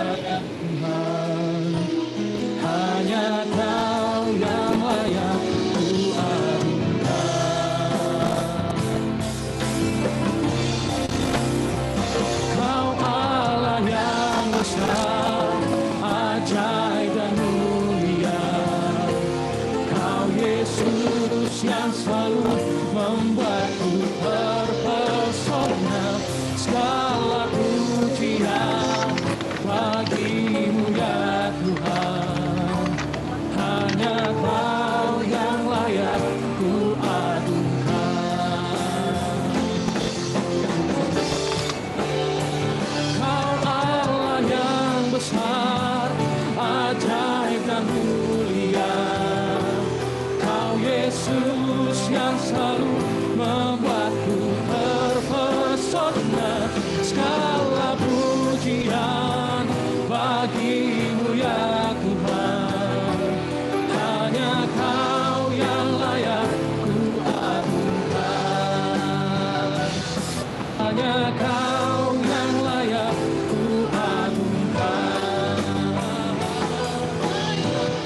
Tuhan, hanya Kau yang layak ku agungkan. Kau Allah yang besar, ajaib dan mulia. Kau Yesus yang selalu membuatku terpesona. Segala pujian bagimu ya Tuhan, hanya Kau yang layak ku agungkan. Kau Allah yang besar, ajaib dan mulia. Kau Yesus yang selalu membuatku terpesona. Segala pujian bagimu ya Tuhan, hanya Kau yang layak ku agungkan. Hanya Kau yang layak ku agungkan.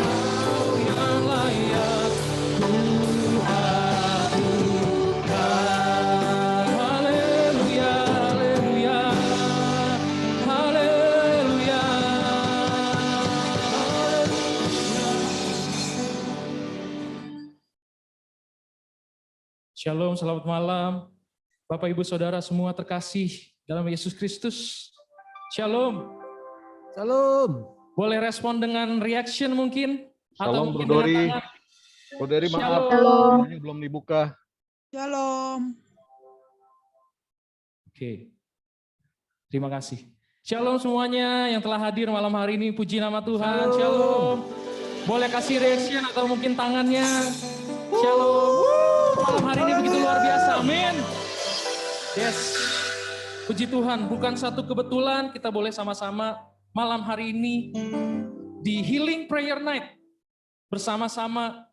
Kau yang layak ku agungkan. Haleluya, haleluya, haleluya. Shalom, selamat malam. Bapak, Ibu, Saudara semua terkasih dalam Yesus Kristus. Shalom. Salam. Boleh respon dengan reaction mungkin? Shalom, mungkin Bro Dori. dengan tangan. Bro Dori, maaf, Shalom. semuanya belum dibuka. Shalom. Oke. Terima kasih. Shalom semuanya yang telah hadir malam hari ini. Puji nama Tuhan. Shalom. Boleh kasih reaction atau mungkin tangannya. Shalom. Malam hari ini begitu luar biasa. Amin. Yes. Puji Tuhan. Bukan satu kebetulan kita boleh sama-sama malam hari ini di Healing Prayer Night. Bersama-sama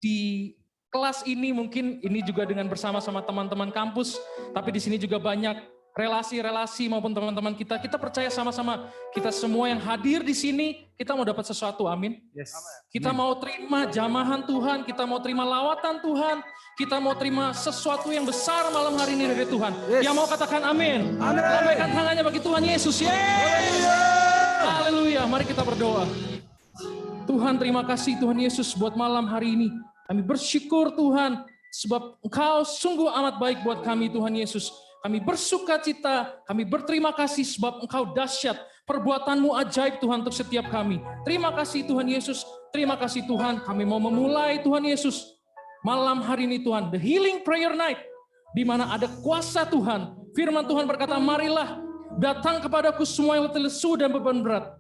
di kelas ini, mungkin ini juga dengan bersama-sama teman-teman kampus, tapi di sini juga banyak relasi-relasi maupun teman-teman kita. Kita percaya sama-sama, kita semua yang hadir di sini, kita mau dapat sesuatu, amin. Yes. Kita mau terima jamahan Tuhan, kita mau terima lawatan Tuhan, kita mau terima sesuatu yang besar malam hari ini dari Tuhan. Yes. Yang mau katakan amin. Lambaikan tangannya bagi Tuhan Yesus. Yeay. Haleluya. Mari kita berdoa. Tuhan, terima kasih Tuhan Yesus buat malam hari ini. Kami bersyukur Tuhan, sebab Engkau sungguh amat baik buat kami Tuhan Yesus. Kami bersuka cita, kami berterima kasih sebab Engkau dahsyat. Perbuatanmu ajaib Tuhan untuk setiap kami. Terima kasih Tuhan Yesus, terima kasih Tuhan. Kami mau memulai Tuhan Yesus malam hari ini Tuhan, The Healing Prayer Night, di mana ada kuasa Tuhan. Firman Tuhan berkata, marilah datang kepadaku semua yang letih lesu dan beban berat.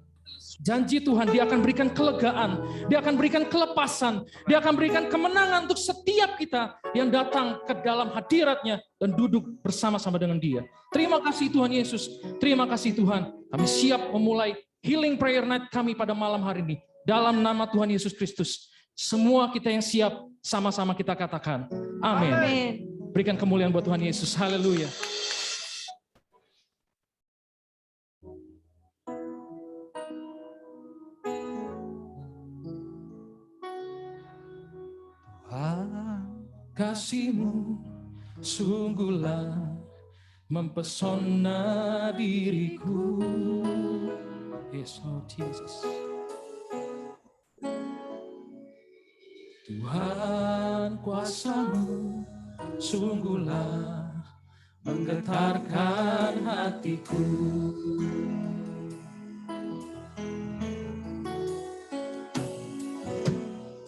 Janji Tuhan, Dia akan berikan kelegaan, Dia akan berikan kelepasan, Dia akan berikan kemenangan untuk setiap kita yang datang ke dalam hadirat-Nya dan duduk bersama-sama dengan Dia. Terima kasih Tuhan Yesus, terima kasih Tuhan. Kami siap memulai Healing Prayer Night kami pada malam hari ini. Dalam nama Tuhan Yesus Kristus, semua kita yang siap, sama-sama kita katakan, amin. Amin. Berikan kemuliaan buat Tuhan Yesus, haleluya. Kasih-Mu sungguhlah mempesona diriku. Yes, Lord Jesus. Tuhan, kuasa-Mu sungguhlah menggetarkan hatiku.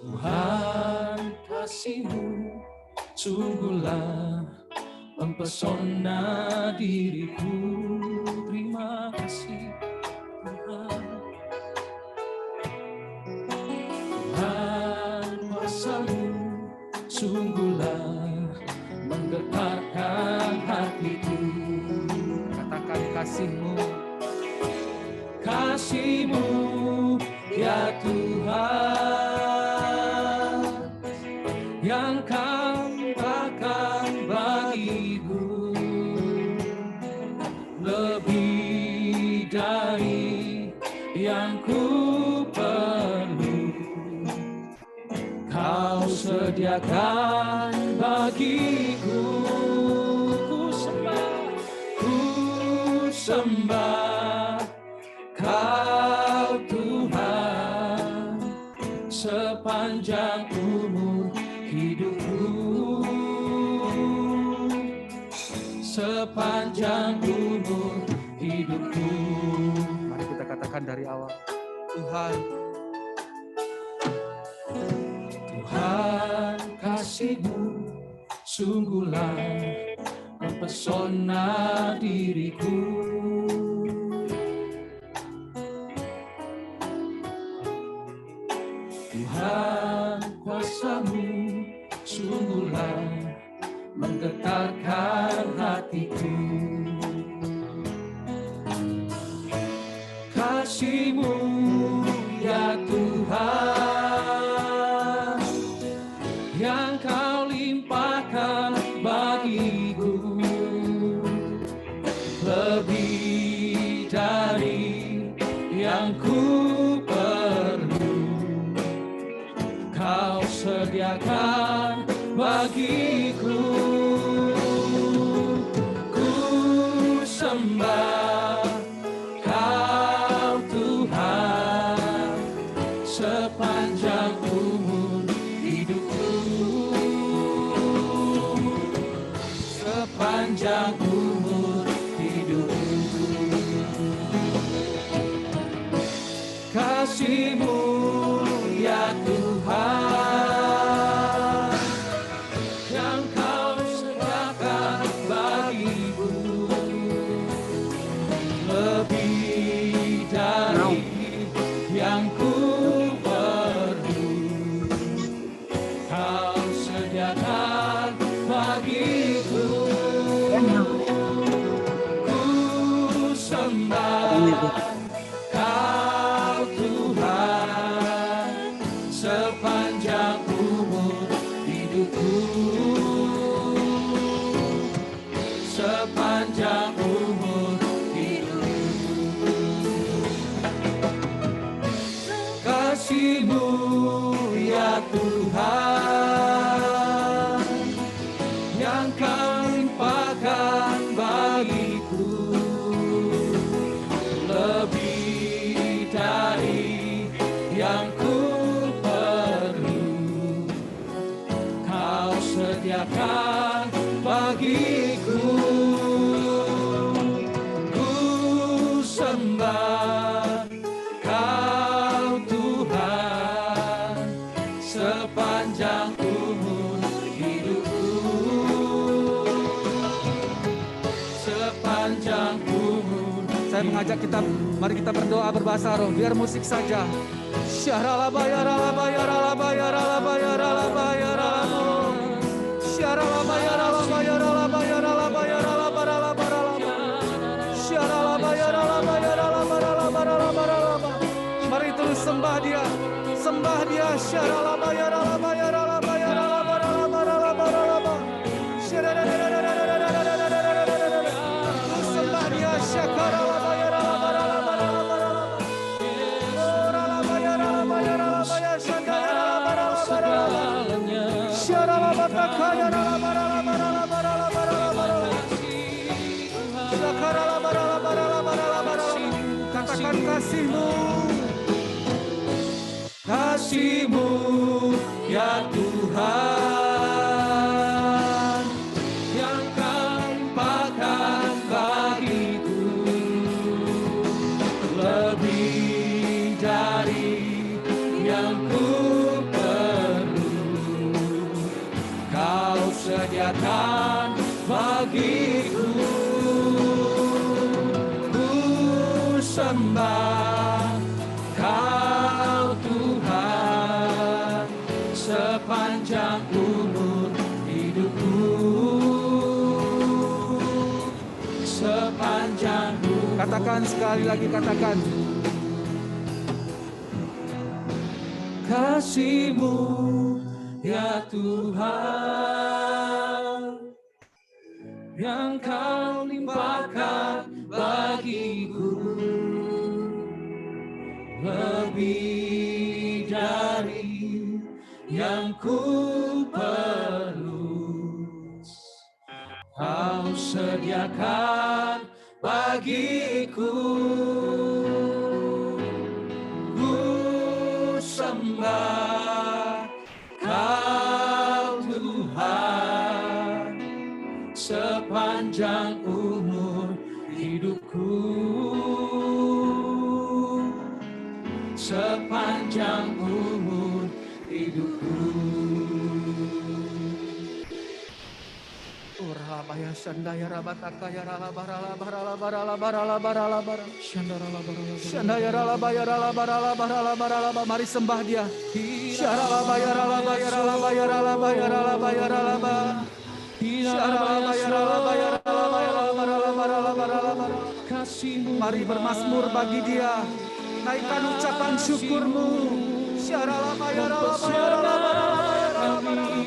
Tuhan, kasih-Mu sungguhlah mempesona diriku. Terima kasih Tuhan. Tuhan, kuasa-Mu sungguhlah menggetarkan hatiku. Katakan kasih-Mu, kasih-Mu ya Tuhan, yang Kau akan bagiku lebih dari yang ku perlu, Kau sediakan bagiku. Ku sembah Kau Tuhan sepanjang umur hidupku, sepanjang umur hidupku. Mari kita katakan dari awal. Tuhan, Tuhan, kasih-Mu sungguhlah mempesona diriku. Tuhan, kuasa-Mu sungguhlah menggetarkan hatiku. Kasih-Mu ya Tuhan yang Kau limpahkan bagiku, lebih dari yang ku perlu, Kau sediakan bagiku. Ku sembah Kau Tuhan sepanjang umur hidupku, sepanjang umur hidupku. Kasih-Mu ya Tuhan yang Kau sediakan bagiku, lebih dari yang ku perlu, Kau sediakan bagiku. Ku sembah Kau Tuhan sepanjang umur hidupku, sepanjang umur hidupku. Kasih-Mu ya Tuhan yang Kau limpahkan bagiku, lebih dari yang ku perlu, Kau sediakan bagiku. Ku sembah Kau Tuhan sepanjang umur hidupku, sepanjang umur. saya mengajak kita, mari kita berdoa berbahasa roh, biar musik saja. Mari terus sembah Dia, sembah Dia. Sembah Dia. Katakan kasih-Mu, Kasih-Mu ya Tuhan yang Kau limpahkan bagiku, lebih dari yang ku perlu, Kau sediakan bagiku. Ku sembah Kau Tuhan sepanjang umur hidupku, sepanjang umur. katakan sekali lagi, katakan. Kasih-Mu ya Tuhan yang Kau limpahkan bagiku, yang ku perlu. Kau sediakan bagiku. Ku sembah Kau Tuhan sepanjang umur hidupku. Sepanjang umur hidupku. Urabaya Shandaya Rabataka Yarala Barala Barala Barala Barala Barala Barala Shandaya Rala Bayarala Barala Barala Barala. Mari sembah Dia. Syarala Bayarala Bayarala Bayarala Bayarala Bayarala Ba. Syarala Bayarala Bayarala Bayarala Barala Barala Barala Barala. Mari bermazmur bagi Dia. Naikkan ucapan syukurmu. Syarala Bayarala Bayarala Barala Bayarala Barala.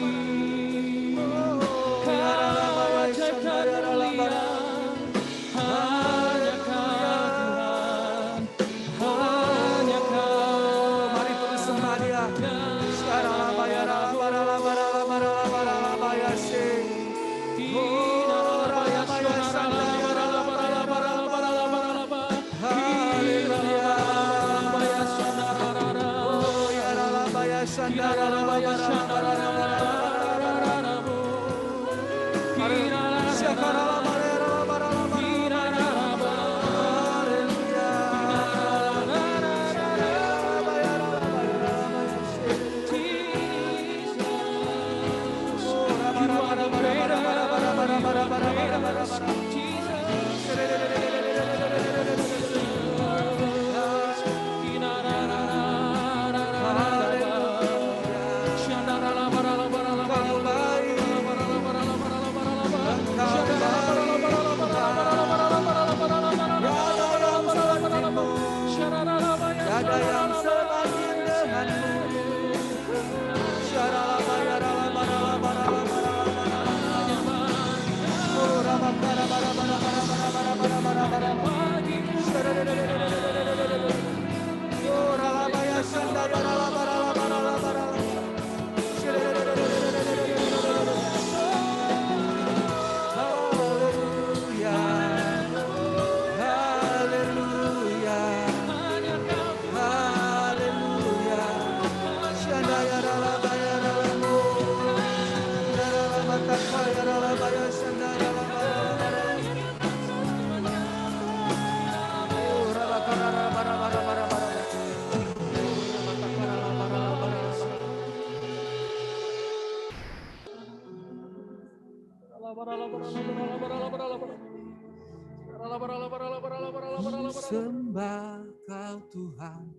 Sembah Kau Tuhan,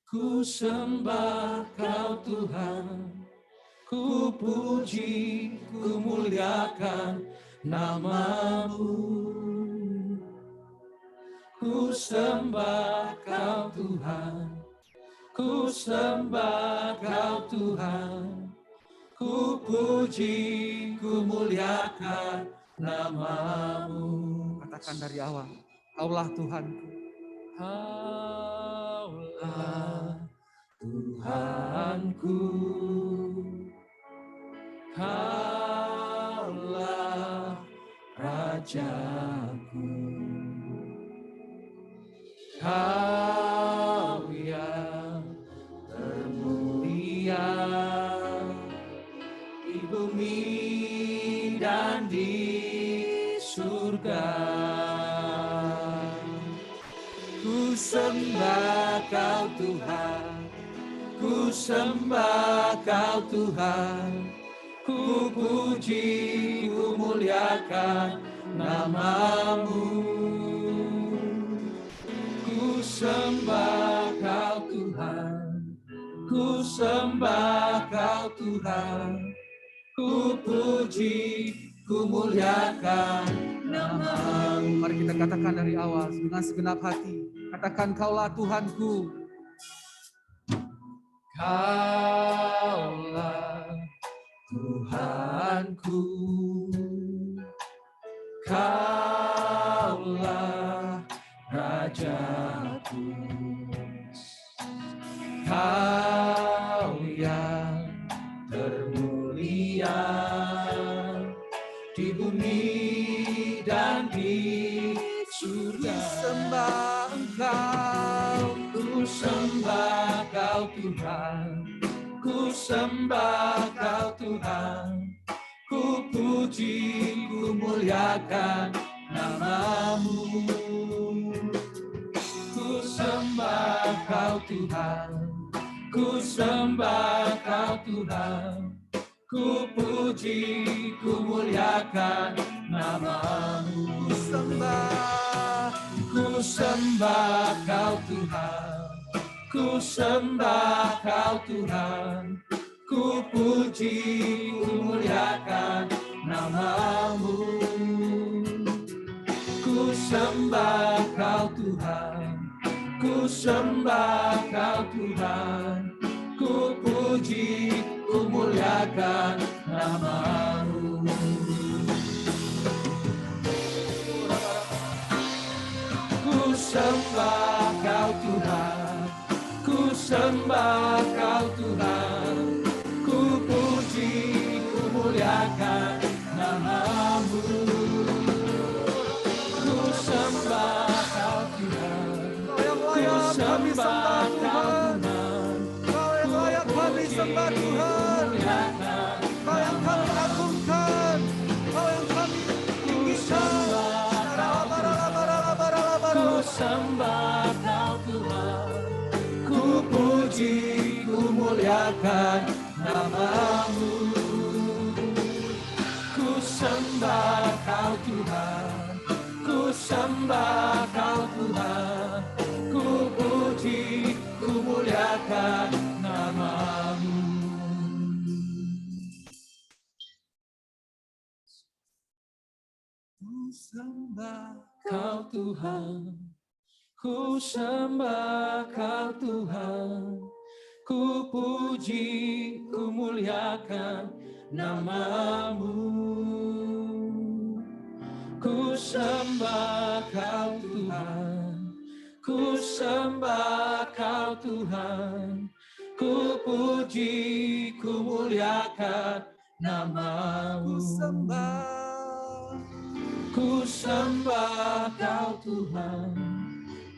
ku sembah Kau Tuhan, ku puji, ku muliakan nama-Mu. Ku sembah Kau Tuhan, ku sembah Kau Tuhan, ku puji, ku muliakan nama-Mu. katakan dari awal, Kaulah Tuhanku. Kaulah Tuhanku, Kaulah Rajaku, Kau yang termulia di bumi dan di surga. Ku sembah Kau Tuhan, ku sembah Kau Tuhan, ku puji, ku muliakan nama-Mu. Ku sembah Kau Tuhan, ku sembah Kau Tuhan, ku puji, ku muliakan nama-Mu. Mari kita katakan dari awal dengan segenap hati. Katakan, Kaulah Tuhanku. Kaulah Tuhanku, Kaulah Rajaku, Kau yang sembah Engkau, Ku sembah Kau Tuhan, ku sembah Kau Tuhan, ku puji, ku muliakan nama-Mu. Ku sembah Kau Tuhan, ku sembah Kau Tuhan, ku puji, ku muliakan nama-Mu. Ku sembah Kau Tuhan, ku sembah Kau Tuhan, ku puji, ku muliakan nama-Mu. Ku sembah Kau Tuhan, ku sembah Kau Tuhan, ku puji, ku muliakan nama-Mu. Ku sembah Kau Tuhan, ku sembah Kau Tuhan, ku puji, ku muliakan nama-Mu. Ku sembah Kau Tuhan, ku sembah Kau Tuhan, Kau yang layak kami sembah Tuhan, Kau yang kami agungkan, Kau yang kami tinggikan. ku sembah Kau Tuhan, ku puji, ku muliakan nama-Mu. Ku sembah Kau Tuhan, ku sembah Kau Tuhan, ku puji, ku muliakan nama-Mu. Ku sembah Kau Tuhan, ku sembah Kau Tuhan, ku puji, ku muliakan nama-Mu. Ku sembah Kau Tuhan, ku sembah Kau Tuhan, ku puji, ku muliakan nama-Mu. Ku sembah Kau Tuhan,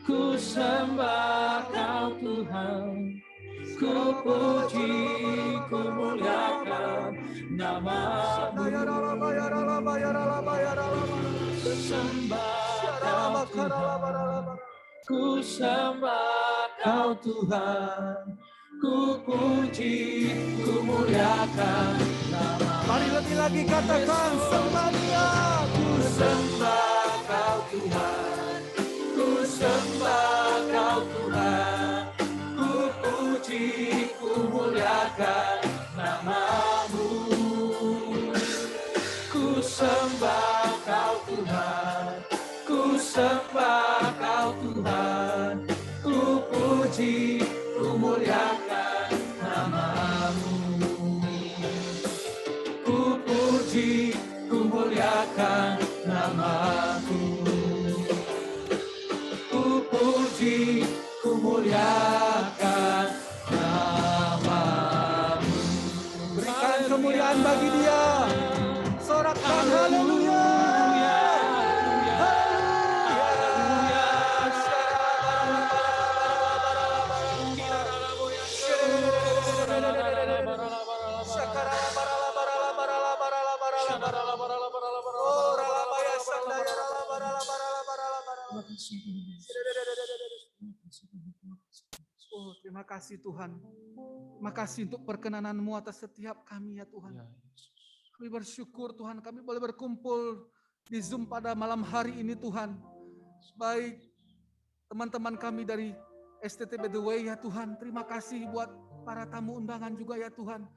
ku sembah Kau Tuhan, ku puji, ku muliakan nama-Mu. Sembah Kau Tuhan, ku sembah Kau Tuhan, ku puji, ku muliakan nama-Mu. Mari lebih lagi katakan sembah Dia. Ku sembah Kau Tuhan, ku sembah Kau Tuhan, ku puji, ku muliakan nama-Mu. Ku sembah Kau Tuhan, ku sembah Kau Tuhan, ku puji, ku muliakan nama-Mu. Ku puji, ku muliakan nama-Mu. Ku puji, ku muliakan nama-Mu. Berikan kemuliaan bagi Dia. Sorakan haleluya. Oh, terima kasih Tuhan. Terima kasih untuk perkenanan-Mu atas setiap kami ya Tuhan. Kami bersyukur Tuhan, kami boleh berkumpul di Zoom pada malam hari ini Tuhan. Baik teman-teman kami dari STTB The Way ya Tuhan. Terima kasih buat para tamu undangan juga ya Tuhan.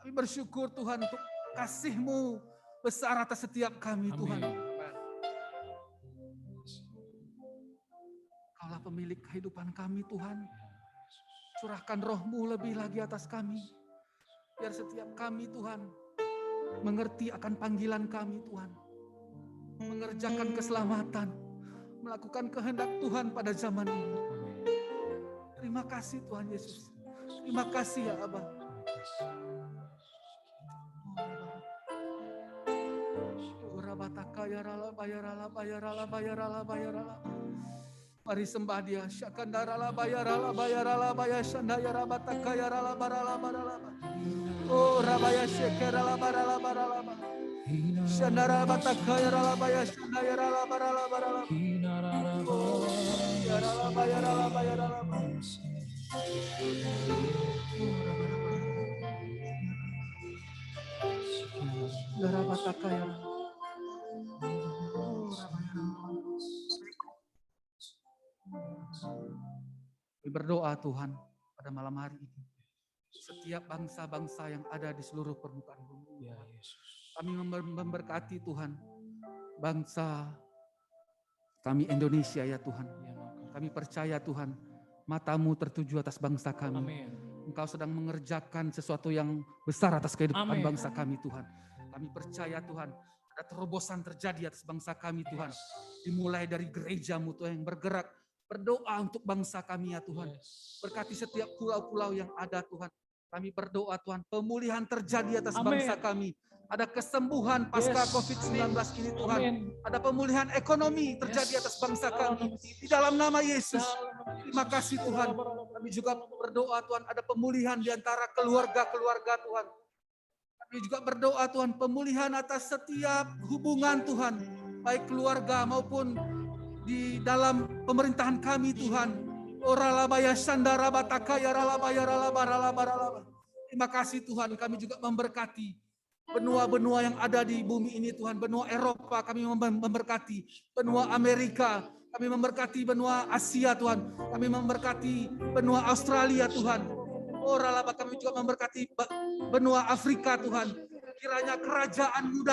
Kami bersyukur Tuhan untuk kasih-Mu besar atas setiap kami Tuhan. Kaulah pemilik kehidupan kami Tuhan. Curahkan Roh-Mu lebih lagi atas kami. Biar setiap kami Tuhan mengerti akan panggilan kami Tuhan. Mengerjakan keselamatan. Melakukan kehendak Tuhan pada zaman ini. Terima kasih Tuhan Yesus. Terima kasih ya Abah. Bayarala. Mari sembah dia. Syakandara bayara bayara baya shandaya rabataka yara barala barala. Oh rabaya shekera barala barala. Shandara bataka yara baya shandaya barala barala. Oh yara bayara bayara. Yara bataka yara. Berdoa Tuhan pada malam hari ini. Setiap bangsa-bangsa yang ada di seluruh permukaan bumi. Ya Yesus. Kami memberkati Tuhan. Bangsa kami Indonesia ya Tuhan. Kami percaya Tuhan, matamu tertuju atas bangsa kami. Amin. Engkau sedang mengerjakan sesuatu yang besar atas kehidupan Amin. bangsa kami Tuhan. Kami percaya Tuhan, ada terobosan terjadi atas bangsa kami Tuhan. Dimulai dari gerejamu Tuhan yang bergerak. Berdoa untuk bangsa kami ya Tuhan. Berkati setiap pulau-pulau yang ada Tuhan. Kami berdoa Tuhan, pemulihan terjadi atas Amin. bangsa kami. Ada kesembuhan pasca COVID-19 ini Tuhan. Amin. Ada pemulihan ekonomi terjadi atas bangsa kami. Di dalam nama Yesus. Terima kasih Tuhan. Kami juga berdoa Tuhan, ada pemulihan di antara keluarga-keluarga Tuhan. Kami juga berdoa Tuhan, pemulihan atas setiap hubungan Tuhan. Baik keluarga maupun di dalam pemerintahan kami Tuhan. Oralabaya sandara batakaya ralabaya ralabaralabaralaba. Terima kasih Tuhan, kami juga memberkati benua-benua yang ada di bumi ini Tuhan. Benua Eropa kami memberkati, benua Amerika kami memberkati, benua Asia Tuhan. Kami memberkati benua Australia Tuhan. Oralaba kami juga memberkati benua Afrika Tuhan. Kiranya kerajaanmu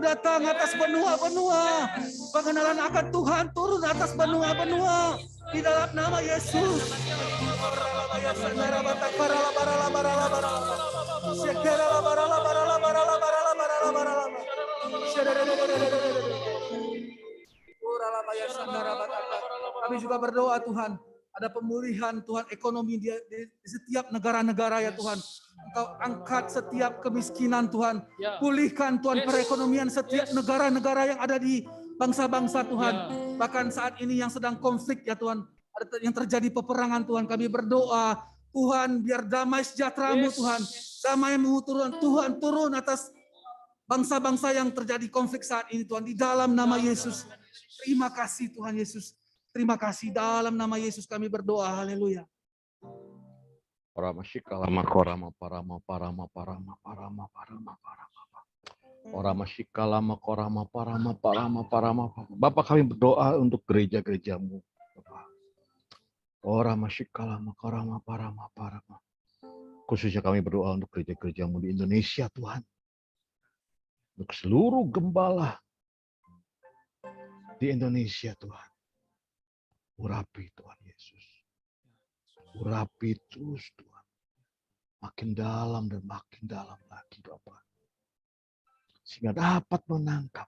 datang atas benua-benua. Pengenalan akan Tuhan turun atas benua-benua. Di dalam nama Yesus. Kami juga berdoa Tuhan, ada pemulihan Tuhan ekonomi di setiap negara-negara ya Tuhan. Engkau angkat setiap kemiskinan Tuhan. Pulihkan Tuhan perekonomian setiap negara-negara yang ada di bangsa-bangsa Tuhan. Bahkan saat ini yang sedang konflik ya Tuhan, ada yang terjadi peperangan Tuhan. Kami berdoa Tuhan biar damai sejahtera-Mu Tuhan. Damai-Mu Tuhan turun atas bangsa-bangsa yang terjadi konflik saat ini Tuhan. Di dalam nama Yesus. Terima kasih Tuhan Yesus. Terima kasih dalam nama Yesus kami berdoa. Haleluya. Parama shikalama korama parama parama parama parama parama parama. Orama shikalama korama parama parama parama. Bapak kami berdoa untuk gereja-gerejamu. Orama shikalama korama parama parama. Khususnya kami berdoa untuk gereja-gerejamu di Indonesia Tuhan. Untuk seluruh gembala di Indonesia Tuhan. Urapi Tuhan Yesus. Urapi terus Tuhan. Makin dalam dan makin dalam lagi Bapak. Sehingga dapat menangkap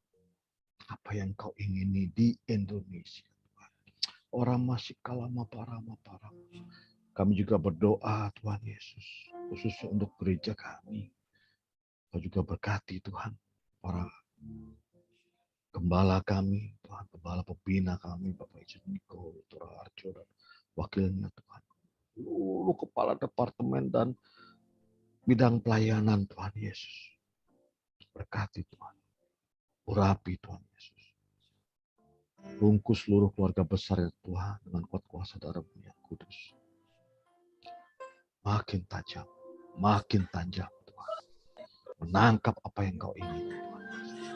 apa yang kau ingini di Indonesia Tuhan. Orang masih kalama parama parama. Kami juga berdoa Tuhan Yesus. Khususnya untuk gereja kami. Kau juga berkati Tuhan. Para gembala kami, Tuhan, gembala pembina kami, Bapak Yesus Niko, Tura Arjo, dan wakilnya Tuhan. Seluruh kepala departemen dan bidang pelayanan Tuhan Yesus. Berkati Tuhan. Urapi Tuhan Yesus. Bungkus seluruh keluarga besar ya Tuhan dengan kuat kuasa darah-Mu yang kudus. Makin tajam Tuhan. Menangkap apa yang kau ingin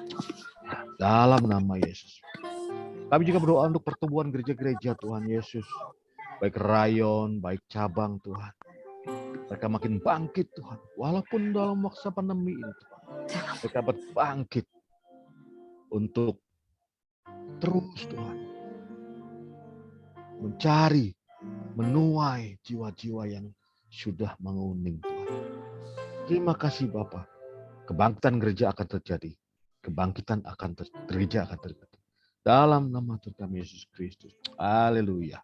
Tuhan. Dalam nama Yesus. Kami juga berdoa untuk pertumbuhan gereja-gereja Tuhan Yesus. Baik rayon, baik cabang Tuhan. Mereka makin bangkit Tuhan. Walaupun dalam masa pandemi ini Tuhan. Mereka berbangkit untuk terus Tuhan. Mencari, menuai jiwa-jiwa yang sudah menguning Tuhan. Terima kasih Bapak. Kebangkitan gereja akan terjadi. Kebangkitan gereja akan terjadi. Dalam nama Tuhan kami Yesus Kristus. Haleluya.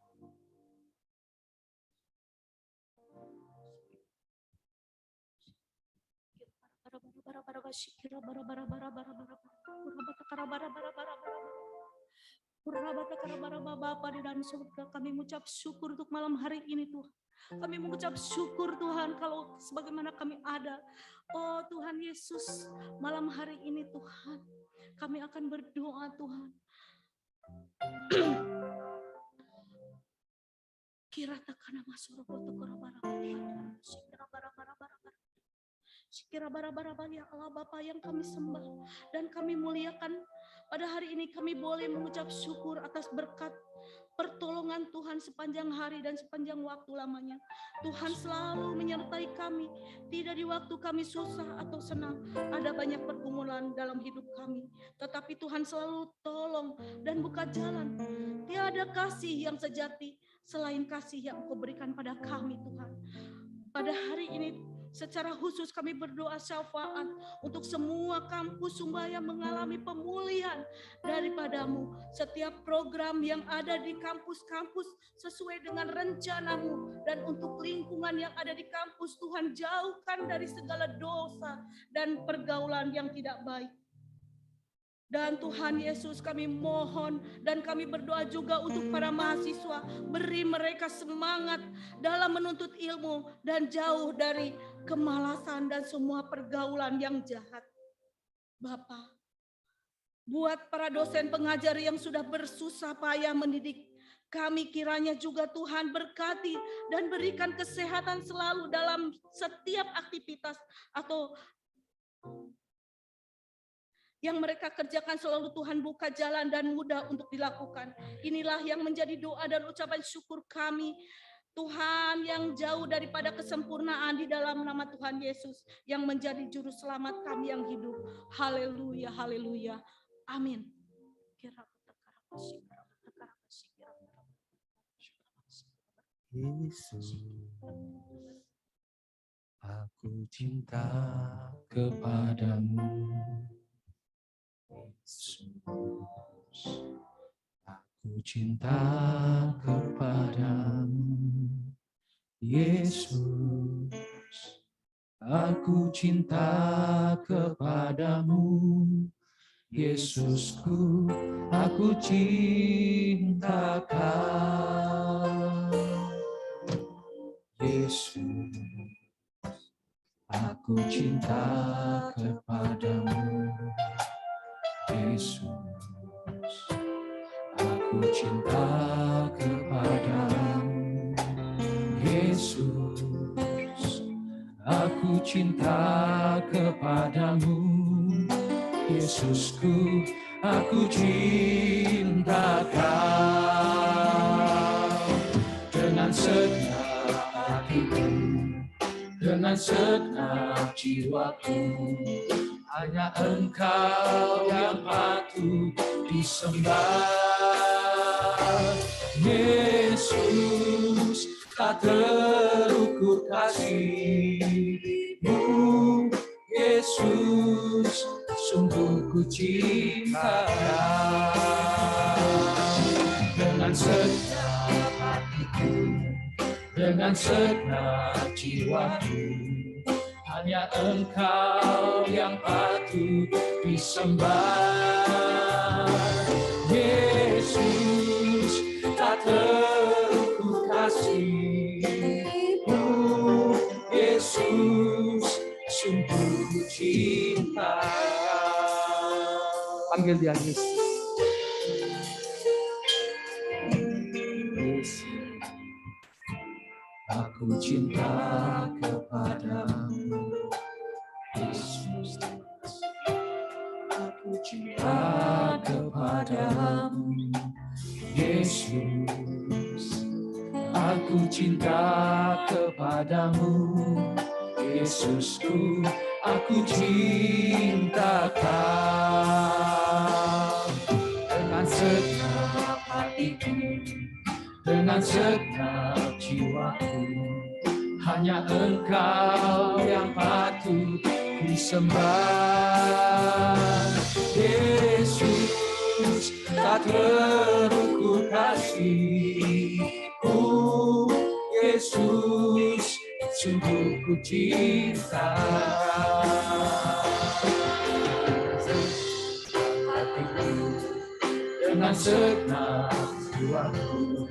Bapa di dalam surga, kami mengucap syukur untuk malam hari ini Tuhan. Kami mengucap syukur Tuhan kalau sebagaimana kami ada. Oh Tuhan Yesus, malam hari ini Tuhan, kami akan berdoa Tuhan. Kira takana masuk roboto korabara. Sekira bara-bara ya Allah Bapa yang kami sembah dan kami muliakan. Pada hari ini kami boleh mengucap syukur atas berkat pertolongan Tuhan sepanjang hari dan sepanjang waktu lamanya. Tuhan selalu menyertai kami, tidak di waktu kami susah atau senang. Ada banyak pergumulan dalam hidup kami, tetapi Tuhan selalu tolong dan buka jalan. Tiada kasih yang sejati selain kasih yang Engkau berikan pada kami Tuhan. Pada hari ini secara khusus kami berdoa syafaat untuk semua kampus Sumbaya mengalami pemulihan daripada-Mu. Setiap program yang ada di kampus-kampus sesuai dengan rencana-Mu, dan untuk lingkungan yang ada di kampus Tuhan jauhkan dari segala dosa dan pergaulan yang tidak baik. Dan Tuhan Yesus kami mohon dan kami berdoa juga untuk para mahasiswa, beri mereka semangat dalam menuntut ilmu dan jauh dari kemalasan dan semua pergaulan yang jahat. Bapa, buat para dosen pengajar yang sudah bersusah payah mendidik kami, kiranya juga Tuhan berkati dan berikan kesehatan selalu dalam setiap aktivitas atau yang mereka kerjakan. Selalu Tuhan buka jalan dan mudah untuk dilakukan. Inilah yang menjadi doa dan ucapan syukur kami. Tuhan yang jauh daripada kesempurnaan, di dalam nama Tuhan Yesus yang menjadi juru selamat kami yang hidup. Haleluya, haleluya. Amin. Yesus, aku cinta kepadamu. Yesus, aku cinta kepadamu. Yesus, aku cinta kepadamu. Yesusku, aku cinta Kau. Yesus, aku cinta kepadamu. Yesus, aku cinta kepadamu. Yesus, aku cinta kepadamu. Yesusku, aku cinta Kau. Dengan segenap hatiku, dengan segenap jiwaku, hanya Engkau yang patut disembah. Yesus, tak terukur kasih-Mu. Yesus, sungguh ku cinta Kau. Dengan segenap hatiku, dengan segenap jiwaku, hanya Engkau yang patut disembah. Yesus, tak terukur kasih-Mu. Yesus, sungguh ku cinta. Panggil dia Yesus. Yesus, aku cinta kepadamu. Yesus, aku cinta kepadamu. Yesus, aku cinta kepadamu. Yesusku, aku cinta Kau. Dengan segenap hatiku, dengan segenap jiwaku, hanya Engkau yang patut disembah. Yesus, tak terukur kasih-Mu. Yesus, sungguh ku cinta. Hatiku dengan segenap jiwaku.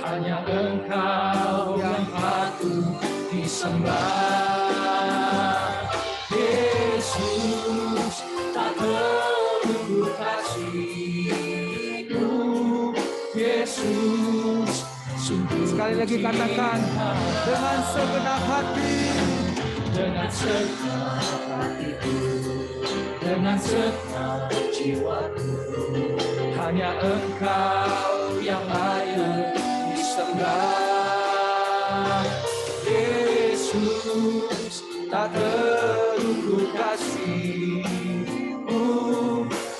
Hanya Engkau yang patut disembah. Yesus, tak terukur kasih-Mu. Yesus, sungguh Sekali lagi katakan, dengan segenap hati. dengan segenap hatiku, dengan segenap jiwaku. Hanya Engkau yang layak disembah. Yesus, tak terukur kasih-Mu.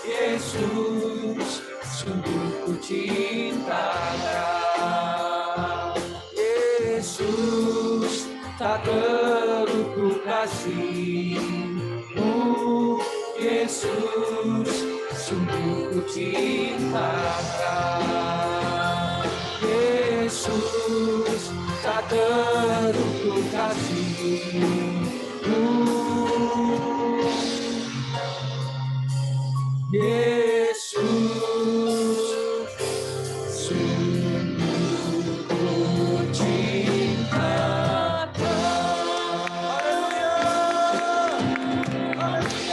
Yesus, sungguh ku cinta Kau. Yesus, tak terukur kasih-Mu. Yesus, sungguh ku cinta Kau. Yesus, tak terukur kasih-Mu. Yesus, sungguh ku cinta Kau. Haleluya,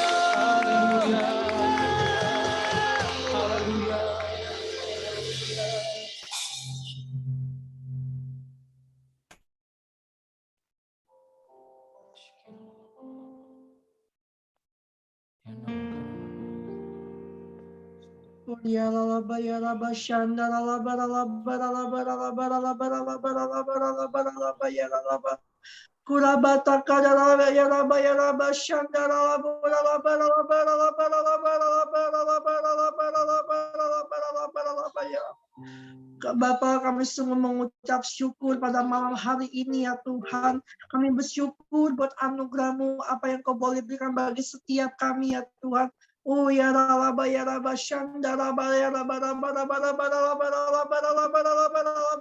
haleluya. Bapa, kami sungguh mengucap syukur pada malam hari ini ya Tuhan. Kami bersyukur buat anugerah-Mu, apa yang Kau boleh berikan bagi setiap kami ya Tuhan. Oh ya raba ya raba shanda raba ya raba raba raba raba raba raba raba raba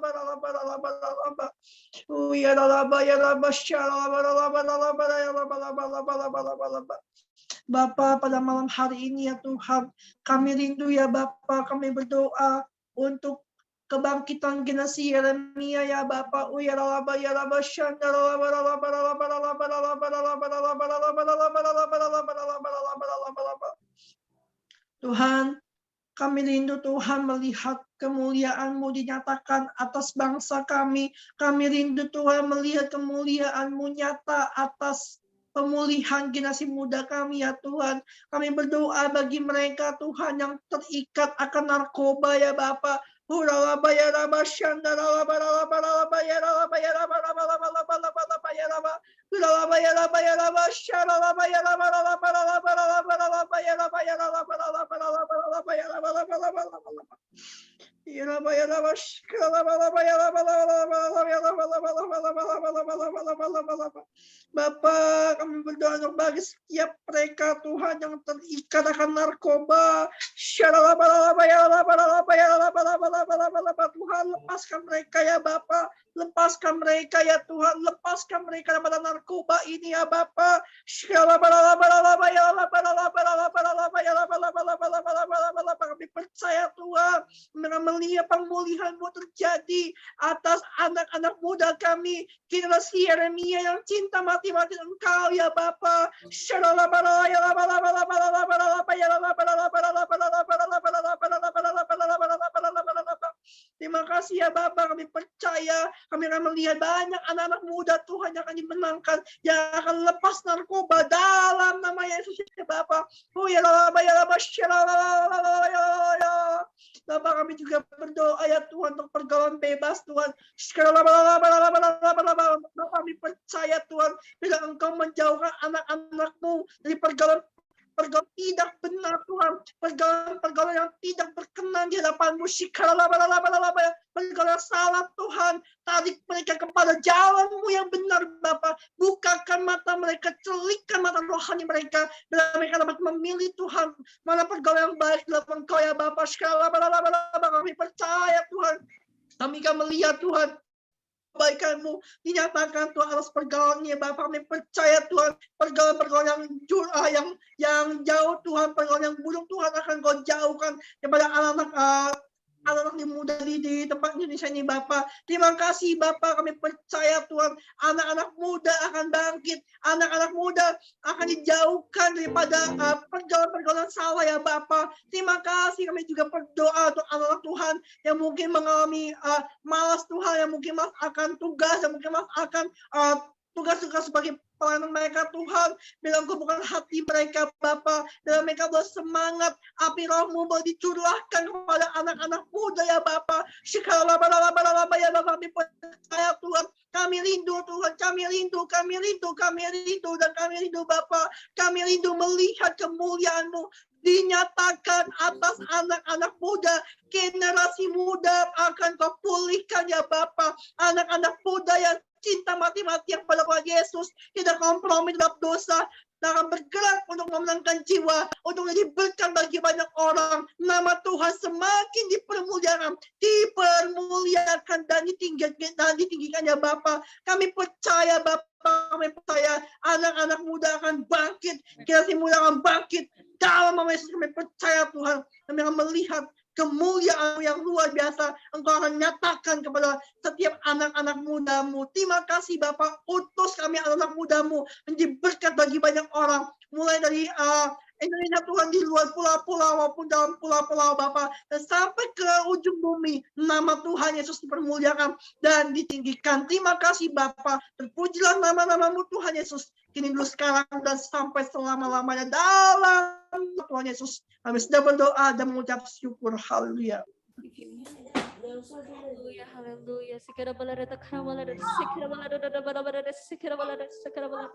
raba raba raba. Oh ya raba ya raba shanda raba raba raba ya raba raba raba raba raba raba. Bapa, pada malam hari ini ya Tuhan, kami rindu ya Bapa, kami berdoa untuk kebangkitan generasi Yeremia ya Bapa. Oh ya raba ya raba shanda raba raba raba raba raba raba raba raba raba. Tuhan, kami rindu Tuhan melihat kemuliaan-Mu dinyatakan atas bangsa kami. Kami rindu Tuhan melihat kemuliaan-Mu nyata atas pemulihan generasi muda kami ya Tuhan. Kami berdoa bagi mereka Tuhan yang terikat akan narkoba ya Bapa. Bapak, kami berdoa untuk bagi setiap mereka Tuhan yang terikat akan narkoba. Tuhan, lepaskan mereka ya Bapak. Lepaskan mereka ya Tuhan. Lepaskan mereka daripada narkoba ini ya Bapak. Kami percaya Tuhan, melihat pemulihan-Mu terjadi atas anak-anak muda kami, generasi Yeremia yang cinta mati-mati Engkau ya Bapa. Terima kasih ya Bapa, kami percaya kami akan melihat banyak anak-anak muda Tuhan yang akan dimenangkan, yang akan lepas narkoba dalam nama Yesus ya Bapa. Oh ya Bapak, kami juga berdoa ya Tuhan untuk pergaulan bebas Tuhan. Kami percaya Tuhan, bila Engkau menjauhkan anak-anak-Mu dari pergaulan tidak benar Tuhan, pergaulan yang tidak berkenan di hadapan-Mu, pergaulan salah Tuhan, tarik mereka kepada jalan-Mu yang benar Bapa. Bukakan mata mereka, celikkan mata rohani mereka, bila mereka dapat memilih Tuhan mana pergaulan yang baik dalam Engkau ya Bapa. Kami percaya Tuhan, kami akan melihat Tuhan kebaikan-Mu dinyatakan Tuhan atas pergaulannya Bapak. Kami percaya Tuhan pergaulan-pergaulan yang jauh Tuhan, pergaulan yang buruk Tuhan akan Kau jauhkan daripada anak-anak muda di tempat Indonesia ini Bapak. Terima kasih Bapak, kami percaya Tuhan anak-anak muda akan bangkit, anak-anak muda akan dijauhkan daripada pergaulan-pergaulan salah ya Bapak. Terima kasih, kami juga berdoa untuk anak-anak Tuhan yang mungkin mengalami malas Tuhan, yang mungkin malas akan tugas, yang mungkin malas akan tugas-tugas sebagai pelayanan mereka Tuhan, bilang kumpulkan hati mereka Bapa, dan mereka bersemangat, api roh-Mu boleh dicurahkan kepada anak-anak muda ya Bapa. Ya Bapa, kami percaya Tuhan, kami rindu Tuhan, kami rindu, dan kami rindu Bapa, kami rindu melihat kemuliaan-Mu dinyatakan atas anak-anak muda, generasi muda akan Kau pulihkan ya Bapa, anak-anak muda yang cinta mati-matian pada Yesus, tidak kompromi dalam dosa, dan akan bergerak untuk memenangkan jiwa, untuk menjadi berkat bagi banyak orang. Nama Tuhan semakin dipermuliakan dan ditinggikan ya Bapa. Kami percaya Bapa, kami percaya anak-anak muda akan bangkit, generasi muda akan bangkit. Dalam nama Yesus kami percaya Tuhan, kami akan melihat kemuliaan yang luar biasa Engkau akan nyatakan kepada setiap anak-anak muda-Mu. Terima kasih Bapak, utus kami anak-anak muda-Mu menjadi berkat bagi banyak orang, mulai dari Indonesia Tuhan, di luar pulau-pulau maupun dalam pulau-pulau Bapak, dan sampai ke ujung bumi. Nama Tuhan Yesus dipermuliakan dan ditinggikan. Terima kasih Bapak, terpujilah nama-nama-Mu Tuhan Yesus, kini dulu sekarang dan sampai selama-lamanya. Dalam Tuhan Yesus kami sudah berdoa dan mengucap syukur. Haleluya. Haleluya, haleluya. Sekira balada takra balada, sekira balada, sekira balada.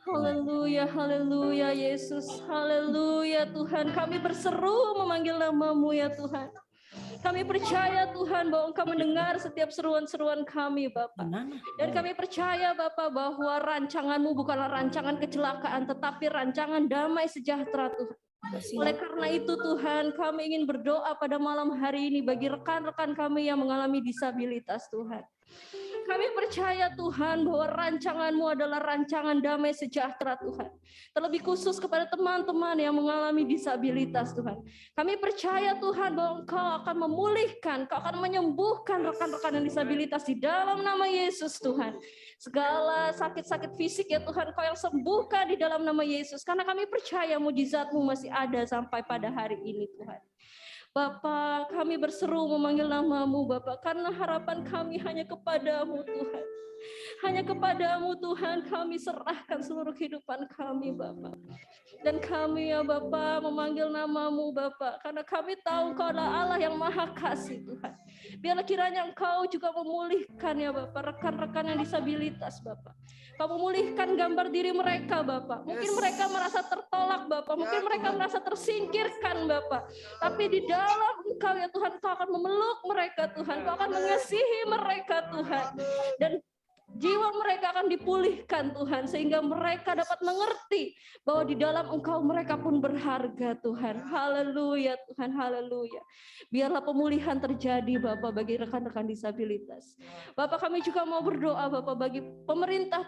Haleluya, haleluya Yesus. Haleluya Tuhan. Kami berseru memanggil nama-Mu ya Tuhan. Kami percaya Tuhan bahwa Engkau mendengar setiap seruan-seruan kami Bapak. Dan kami percaya Bapak bahwa rancangan-Mu bukanlah rancangan kecelakaan, tetapi rancangan damai sejahtera Tuhan. Oleh karena itu Tuhan, kami ingin berdoa pada malam hari ini bagi rekan-rekan kami yang mengalami disabilitas Tuhan. Kami percaya Tuhan bahwa rancangan-Mu adalah rancangan damai sejahtera Tuhan. Terlebih khusus kepada teman-teman yang mengalami disabilitas Tuhan. Kami percaya Tuhan bahwa Engkau akan memulihkan, Engkau akan menyembuhkan rekan-rekan yang disabilitas di dalam nama Yesus Tuhan. Segala sakit-sakit fisik ya Tuhan, Engkau yang sembuhkan di dalam nama Yesus. Karena kami percaya mujizat-Mu masih ada sampai pada hari ini Tuhan. Bapa, kami berseru memanggil nama-Mu Bapa, karena harapan kami hanya kepada-Mu Tuhan. Hanya kepada-Mu Tuhan kami serahkan seluruh kehidupan kami Bapa. Dan kami ya Bapa memanggil nama-Mu Bapa, karena kami tahu Engkau adalah Allah yang Maha Kasih Tuhan. Biarlah kiranya Engkau juga memulihkan ya Bapa rekan-rekan yang disabilitas Bapa. Kau memulihkan gambar diri mereka Bapak. Mungkin mereka merasa tertolak Bapak. Mungkin mereka merasa tersingkirkan Bapak. Tapi di dalam Engkau ya Tuhan, Engkau akan memeluk mereka Tuhan. Engkau akan mengasihi mereka Tuhan. Dan jiwa mereka akan dipulihkan Tuhan, sehingga mereka dapat mengerti bahwa di dalam Engkau mereka pun berharga Tuhan. Haleluya Tuhan, haleluya. Biarlah pemulihan terjadi Bapak bagi rekan-rekan disabilitas. Bapak, kami juga mau berdoa Bapak bagi pemerintah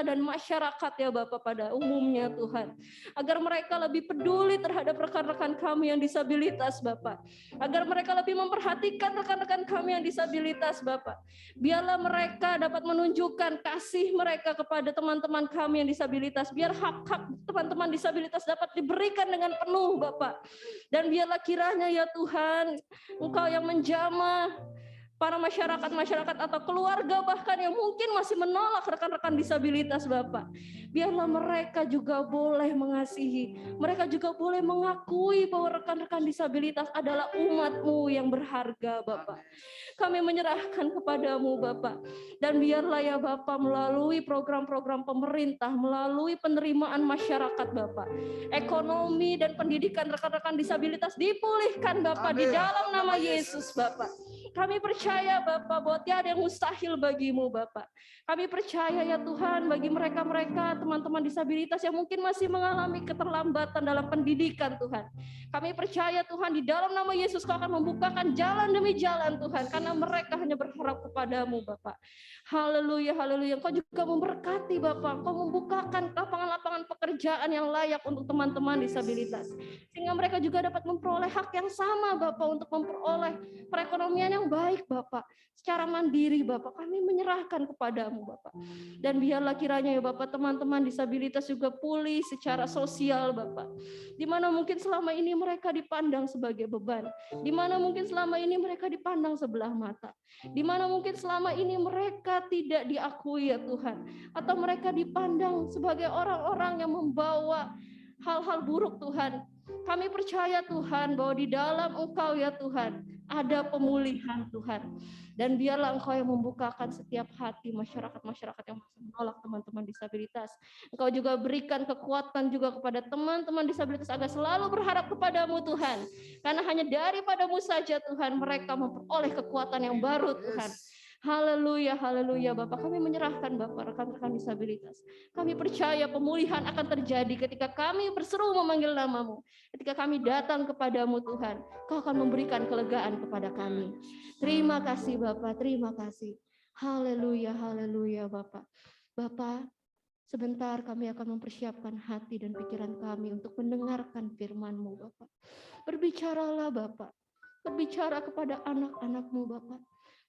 dan masyarakat ya Bapak pada umumnya Tuhan. Agar mereka lebih peduli terhadap rekan-rekan kami yang disabilitas Bapak. Agar mereka lebih memperhatikan rekan-rekan kami yang disabilitas Bapak. Biarlah mereka dapat menunjukkan kasih mereka kepada teman-teman kami yang disabilitas. Biar hak-hak teman-teman disabilitas dapat diberikan dengan penuh Bapak. Dan biarlah kiranya ya Tuhan, Engkau yang menjamah para masyarakat atau keluarga bahkan yang mungkin masih menolak rekan-rekan disabilitas Bapak. Biarlah mereka juga boleh mengasihi, mereka juga boleh mengakui bahwa rekan-rekan disabilitas adalah umat-Mu yang berharga Bapak. Kami menyerahkan kepada-Mu Bapak. Dan biarlah ya Bapak melalui program-program pemerintah, melalui penerimaan masyarakat Bapak, ekonomi dan pendidikan rekan-rekan disabilitas dipulihkan Bapak. Amin. Di dalam nama Yesus Bapak. Kami percaya Bapak bahwa tiada yang mustahil bagimu Bapak. Kami percaya ya Tuhan bagi mereka-mereka teman-teman disabilitas yang mungkin masih mengalami keterlambatan dalam pendidikan Tuhan. Kami percaya Tuhan di dalam nama Yesus Kau akan membukakan jalan demi jalan Tuhan. Karena mereka hanya berharap kepadamu Bapak. Haleluya, haleluya. Engkau juga memberkati Bapak. Engkau membukakan lapangan-lapangan pekerjaan yang layak untuk teman-teman disabilitas. Sehingga mereka juga dapat memperoleh hak yang sama Bapak untuk memperoleh perekonomian yang baik Bapak. Secara mandiri Bapak, kami menyerahkan kepadamu Bapak. Dan biarlah kiranya ya Bapak, teman-teman disabilitas juga pulih secara sosial Bapak. Di mana mungkin selama ini mereka dipandang sebagai beban. Di mana mungkin selama ini mereka dipandang sebelah mata. Di mana mungkin selama ini mereka tidak diakui ya Tuhan. Atau mereka dipandang sebagai orang-orang yang membawa hal-hal buruk Tuhan. Kami percaya Tuhan bahwa di dalam Engkau ya Tuhan ada pemulihan Tuhan. Dan biarlah Engkau yang membukakan setiap hati masyarakat-masyarakat yang masih menolak teman-teman disabilitas. Engkau juga berikan kekuatan juga kepada teman-teman disabilitas agar selalu berharap kepadamu Tuhan. Karena hanya daripadamu saja Tuhan mereka memperoleh kekuatan yang baru Tuhan. Haleluya, haleluya Bapak. Kami menyerahkan Bapak rekan-rekan disabilitas. Kami percaya pemulihan akan terjadi ketika kami berseru memanggil namamu. Ketika kami datang kepadamu Tuhan, Kau akan memberikan kelegaan kepada kami. Terima kasih Bapak, terima kasih. Haleluya, haleluya Bapak. Bapak, sebentar kami akan mempersiapkan hati dan pikiran kami untuk mendengarkan firman-Mu Bapak. Berbicaralah Bapak, berbicara kepada anak-anak-Mu Bapak.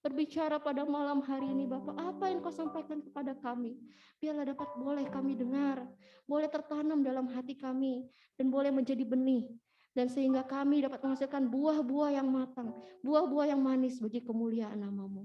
Berbicara pada malam hari ini Bapak, apa yang Kau sampaikan kepada kami, biarlah dapat boleh kami dengar, boleh tertanam dalam hati kami, dan boleh menjadi benih, dan sehingga kami dapat menghasilkan buah-buah yang matang, buah-buah yang manis bagi kemuliaan nama-Mu.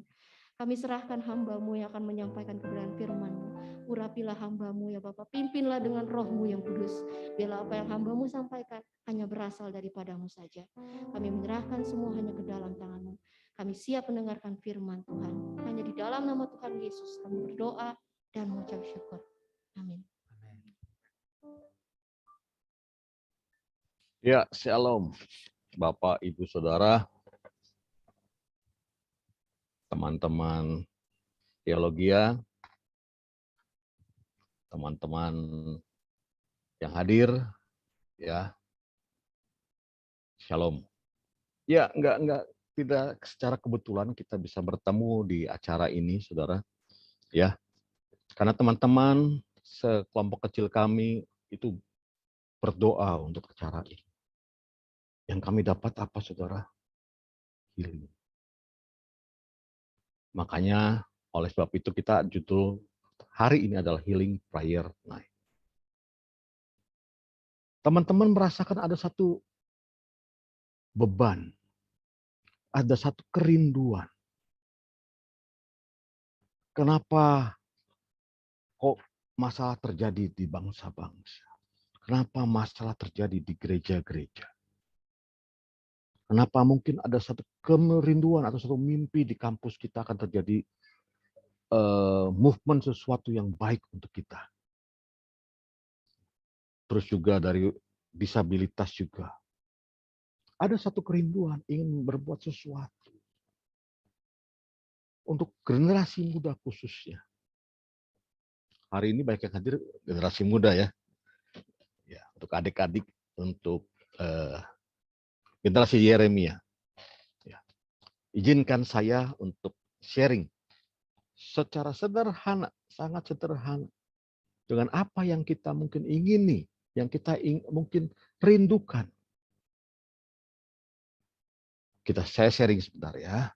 Kami serahkan hamba-Mu yang akan menyampaikan kebenaran firman-Mu. Urapilah hamba-Mu ya Bapak, pimpinlah dengan roh-Mu yang kudus, biarlah apa yang hamba-Mu sampaikan hanya berasal daripada-Mu saja. Kami menyerahkan semua hanya ke dalam tangan-Mu. Kami siap mendengarkan firman Tuhan. Hanya di dalam nama Tuhan Yesus kami berdoa dan mengucap syukur. Amin. Ya, shalom. Bapak, Ibu, Saudara, teman-teman teologia, teman-teman yang hadir, ya, shalom. Ya, tidak secara kebetulan kita bisa bertemu di acara ini, Saudara. Ya, karena teman-teman sekelompok kecil kami itu berdoa untuk acara ini. Yang kami dapat apa, Saudara? Healing. Makanya oleh sebab itu kita judul hari ini adalah Healing Prayer Night. Teman-teman merasakan ada satu beban, ada satu kerinduan. Kenapa kok masalah terjadi di bangsa-bangsa? Kenapa masalah terjadi di gereja-gereja? Kenapa mungkin ada satu kerinduan atau satu mimpi di kampus kita akan terjadi movement sesuatu yang baik untuk kita. Terus juga dari disabilitas juga. Ada satu kerinduan ingin berbuat sesuatu. Untuk generasi muda khususnya. Hari ini banyak yang hadir generasi muda ya. Ya, untuk adik-adik, untuk generasi Yeremia. Ya. Izinkan saya untuk sharing secara sederhana, sangat sederhana. Dengan apa yang kita mungkin ingini, yang kita mungkin rindukan. Saya sharing sebentar ya.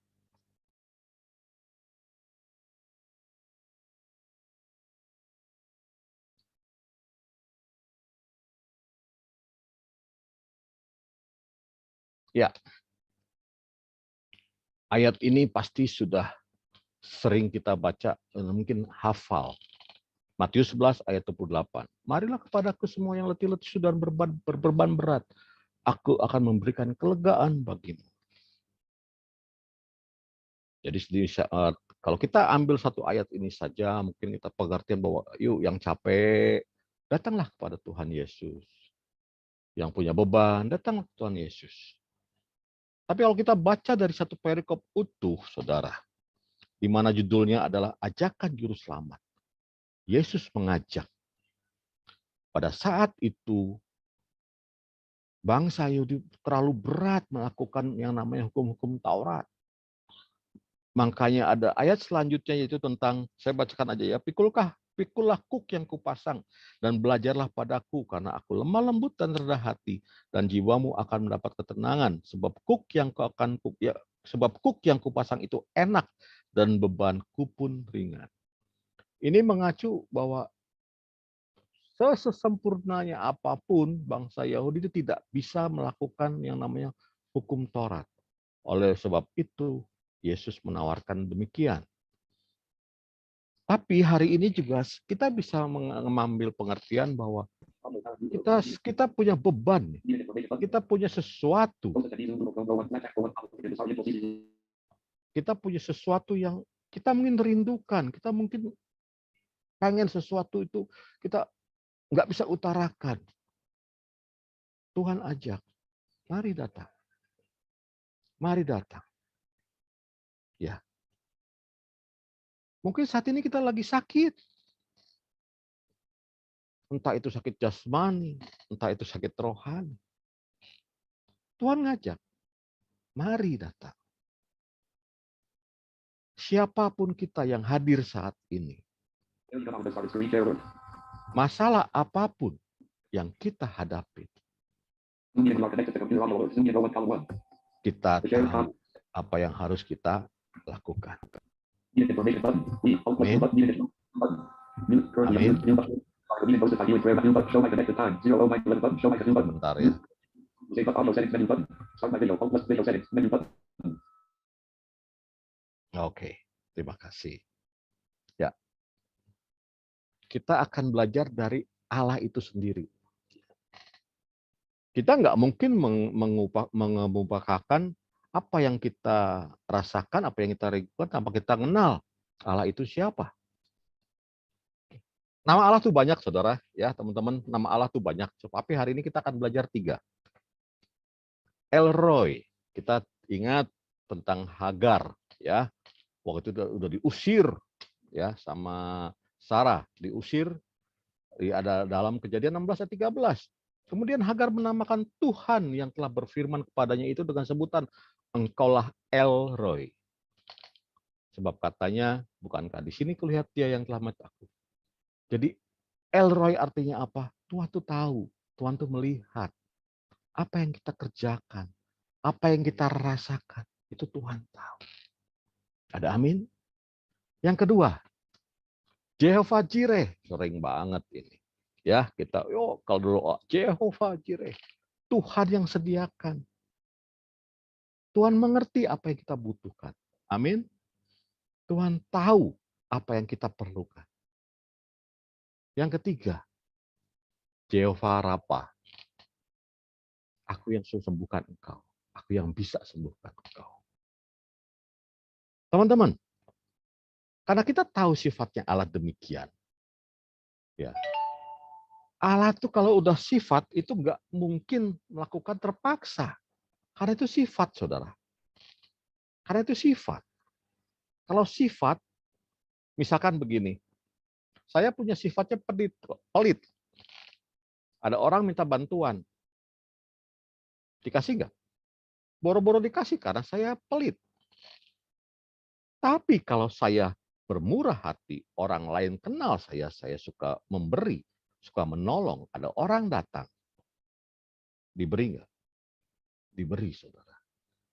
Ya, ayat ini pasti sudah sering kita baca, mungkin hafal. Matius 11 ayat 28. Marilah kepadaku semua yang letih-letih sudah berbeban berat. Aku akan memberikan kelegaan bagimu. Jadi kalau kita ambil satu ayat ini saja, mungkin kita pengertian bahwa yuk yang capek, datanglah kepada Tuhan Yesus. Yang punya beban, datanglah ke Tuhan Yesus. Tapi kalau kita baca dari satu perikop utuh, saudara, di mana judulnya adalah Ajakan Juru Selamat. Yesus mengajak. Pada saat itu, bangsa Yahudi terlalu berat melakukan yang namanya hukum-hukum Taurat. Makanya ada ayat selanjutnya yaitu tentang, saya bacakan aja ya, pikullah kuk yang kupasang dan belajarlah padaku karena aku lemah lembut dan rendah hati dan jiwamu akan mendapat ketenangan sebab kuk yang kupasang itu enak dan bebanku pun ringan. Ini mengacu bahwa sesempurnanya apapun bangsa Yahudi itu tidak bisa melakukan yang namanya hukum Taurat. Oleh sebab itu Yesus menawarkan demikian. Tapi hari ini juga kita bisa mengambil pengertian bahwa kita punya beban, kita punya sesuatu. Kita punya sesuatu yang kita mungkin rindukan, kita mungkin pengen sesuatu itu kita nggak bisa utarakan. Tuhan ajak, mari datang. Mari datang. Ya. Mungkin saat ini kita lagi sakit. Entah itu sakit jasmani, entah itu sakit rohani. Tuhan ngajak, mari datang. Siapapun kita yang hadir saat ini, masalah apapun yang kita hadapi, kita tahu apa yang harus kita lakukan. Amin. Bentar ya. Oke, terima kasih. Ya, kita akan belajar dari Allah itu sendiri. Kita nggak mungkin mengemukakan apa yang kita rasakan, apa yang kita rindukan, tanpa kita kenal Allah itu siapa. Nama Allah tuh banyak, saudara, ya teman-teman. Nama Allah tuh banyak. Tapi hari ini kita akan belajar 3. El Roi, kita ingat tentang Hagar, ya. Waktu itu udah diusir, ya, sama Sarah, diusir. Ada dalam Kejadian 16 ayat 13. Kemudian Hagar menamakan Tuhan yang telah berfirman kepadanya itu dengan sebutan, Engkaulah El Roi. Sebab katanya, bukankah di sini kulihat dia yang telah melihat aku. Jadi El Roi artinya apa? Tuhan tuh tahu, Tuhan tuh melihat apa yang kita kerjakan, apa yang kita rasakan, itu Tuhan tahu. Ada amin? Yang kedua, Jehovah Jireh, sering banget ini. Ya, kita kalau dulu Jehovah Jireh, Tuhan yang sediakan. Tuhan mengerti apa yang kita butuhkan. Amin. Tuhan tahu apa yang kita perlukan. Yang ketiga, Jehovah Rafa. Aku yang sembuhkan engkau. Aku yang bisa sembuhkan engkau. Teman-teman, karena kita tahu sifatnya Allah demikian. Ya. Allah tuh kalau udah sifat itu nggak mungkin melakukan terpaksa. Karena itu sifat, saudara. Karena itu sifat. Kalau sifat, misalkan begini, saya punya sifatnya pelit. Ada orang minta bantuan. Dikasih nggak? Boro-boro dikasih karena saya pelit. Tapi kalau saya bermurah hati, orang lain kenal saya suka memberi, suka menolong. Ada orang datang. Diberi nggak? Diberi, saudara.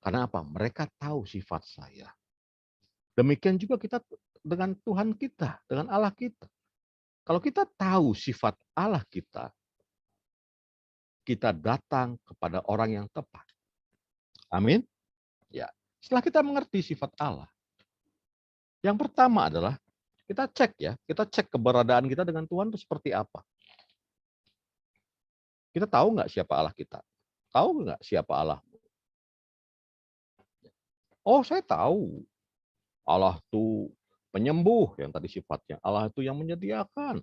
Karena apa? Mereka tahu sifat saya. Demikian juga kita dengan Tuhan kita, dengan Allah kita. Kalau kita tahu sifat Allah kita datang kepada orang yang tepat. Amin. Ya. Setelah kita mengerti sifat Allah, yang pertama adalah kita cek keberadaan kita dengan Tuhan itu seperti apa. Kita tahu nggak siapa Allah kita? Tahu nggak siapa Allah? Oh, saya tahu. Allah itu penyembuh yang tadi sifatnya. Allah itu yang menyediakan.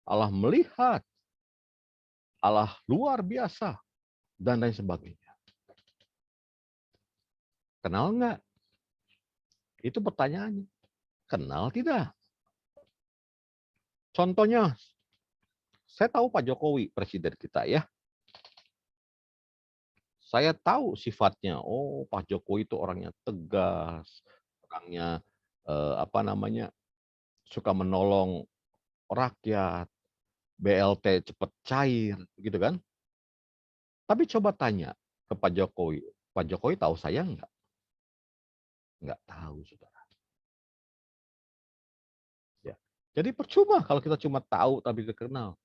Allah melihat. Allah luar biasa. Dan lain sebagainya. Kenal nggak? Itu pertanyaannya. Kenal tidak? Contohnya, saya tahu Pak Jokowi, presiden kita ya. Saya tahu sifatnya. Oh, Pak Jokowi itu orangnya tegas, orangnya suka menolong rakyat, BLT cepat cair, gitu kan? Tapi coba tanya ke Pak Jokowi tahu saya enggak? Enggak tahu, saudara. Ya. Jadi percuma kalau kita cuma tahu tapi tidak kenal.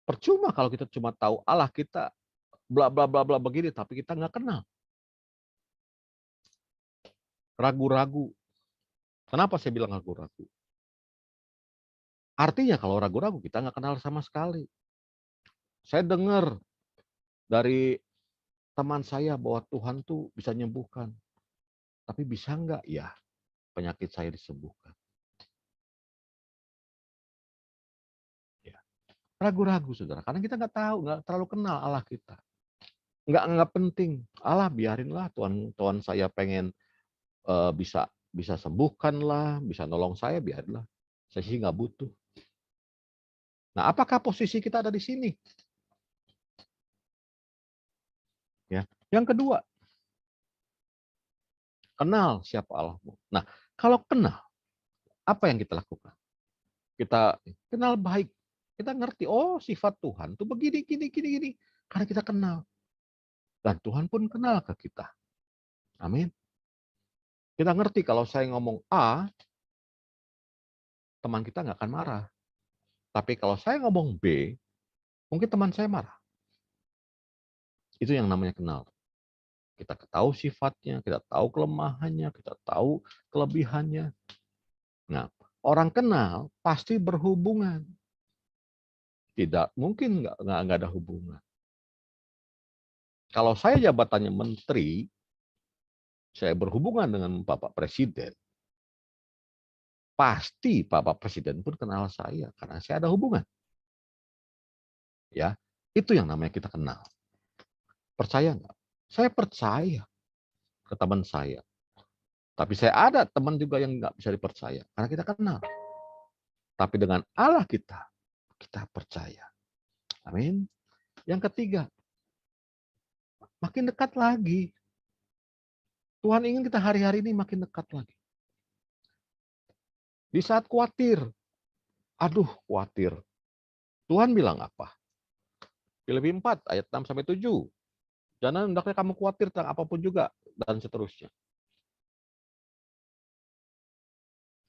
Percuma kalau kita cuma tahu Allah kita bla bla bla bla begini tapi kita nggak kenal. Ragu-ragu. Kenapa saya bilang ragu-ragu? Artinya kalau ragu-ragu kita nggak kenal sama sekali. Saya dengar dari teman saya bahwa Tuhan tuh bisa menyembuhkan. Tapi bisa nggak ya penyakit saya disembuhkan? Ya. Ragu-ragu, saudara. Karena kita nggak tahu, nggak terlalu kenal Allah kita. Nggak penting. Allah biarinlah Tuhan saya pengen bisa sembuhkan lah, bisa nolong saya, biarinlah. Saya sih nggak butuh. Nah, apakah posisi kita ada di sini? Ya. Yang kedua, kenal siapa Allahmu. Nah, kalau kenal, apa yang kita lakukan? Kita kenal baik. Kita ngerti, oh sifat Tuhan tuh begini, gini. Karena kita kenal. Dan Tuhan pun kenal ke kita. Amin. Kita ngerti kalau saya ngomong A, teman kita nggak akan marah. Tapi kalau saya ngomong B, mungkin teman saya marah. Itu yang namanya kenal. Kita tahu sifatnya, kita tahu kelemahannya, kita tahu kelebihannya. Nah, orang kenal pasti berhubungan. Tidak mungkin nggak ada hubungan. Kalau saya jabatannya menteri, saya berhubungan dengan Bapak Presiden, pasti Bapak Presiden pun kenal saya karena saya ada hubungan. Ya, itu yang namanya kita kenal. Percaya nggak? Saya percaya ke teman saya. Tapi saya ada teman juga yang nggak bisa dipercaya karena kita kenal. Tapi dengan Allah kita percaya. Amin. Yang ketiga, makin dekat lagi. Tuhan ingin kita hari-hari ini makin dekat lagi. Di saat khawatir, khawatir. Tuhan bilang apa? Filipi 4 ayat 6-7. Jangan hendaknya kamu khawatir tentang apapun juga dan seterusnya.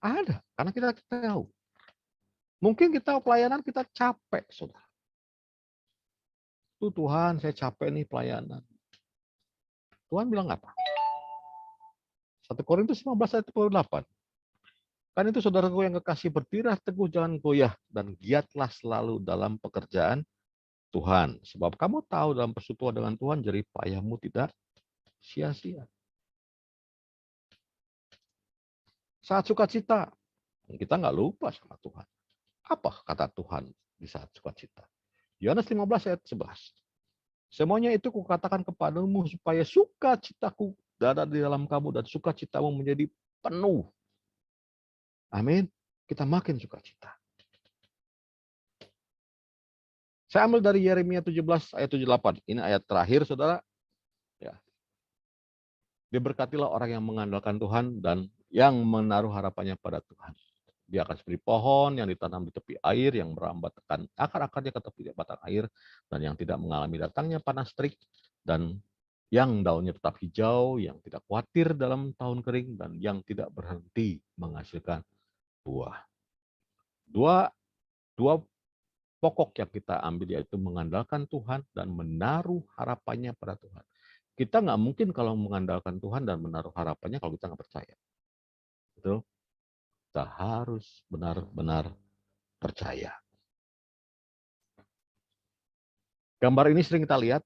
Ada, karena kita tahu. Mungkin kita pelayanan kita capek, saudara. Tuhan, saya capek nih pelayanan. Tuhan bilang apa? 1 Korintus 15 ayat 28. Kan itu saudaraku yang kekasih, berdirilah teguh, jangan goyah, dan giatlah selalu dalam pekerjaan Tuhan. Sebab kamu tahu dalam persekutuan dengan Tuhan, jerih payahmu tidak sia-sia. Saat sukacita, kita nggak lupa sama Tuhan. Apa kata Tuhan di saat sukacita? Yohanes 15 ayat 11. Semuanya itu kukatakan kepadamu supaya sukacitaku ada di dalam kamu dan sukacitamu menjadi penuh. Amin. Kita makin sukacita. Saya ambil dari Yeremia 17 ayat 78. Ini ayat terakhir, saudara. Ya. Diberkatilah orang yang mengandalkan Tuhan dan yang menaruh harapannya pada Tuhan. Dia akan seperti pohon yang ditanam di tepi air, yang merambatkan akar-akarnya ke tepi batang air, dan yang tidak mengalami datangnya panas terik, dan yang daunnya tetap hijau, yang tidak khawatir dalam tahun kering, dan yang tidak berhenti menghasilkan buah. Dua pokok yang kita ambil yaitu mengandalkan Tuhan dan menaruh harapannya pada Tuhan. Kita nggak mungkin kalau mengandalkan Tuhan dan menaruh harapannya kalau kita nggak percaya. Betul? Kita harus benar-benar percaya. Gambar ini sering kita lihat,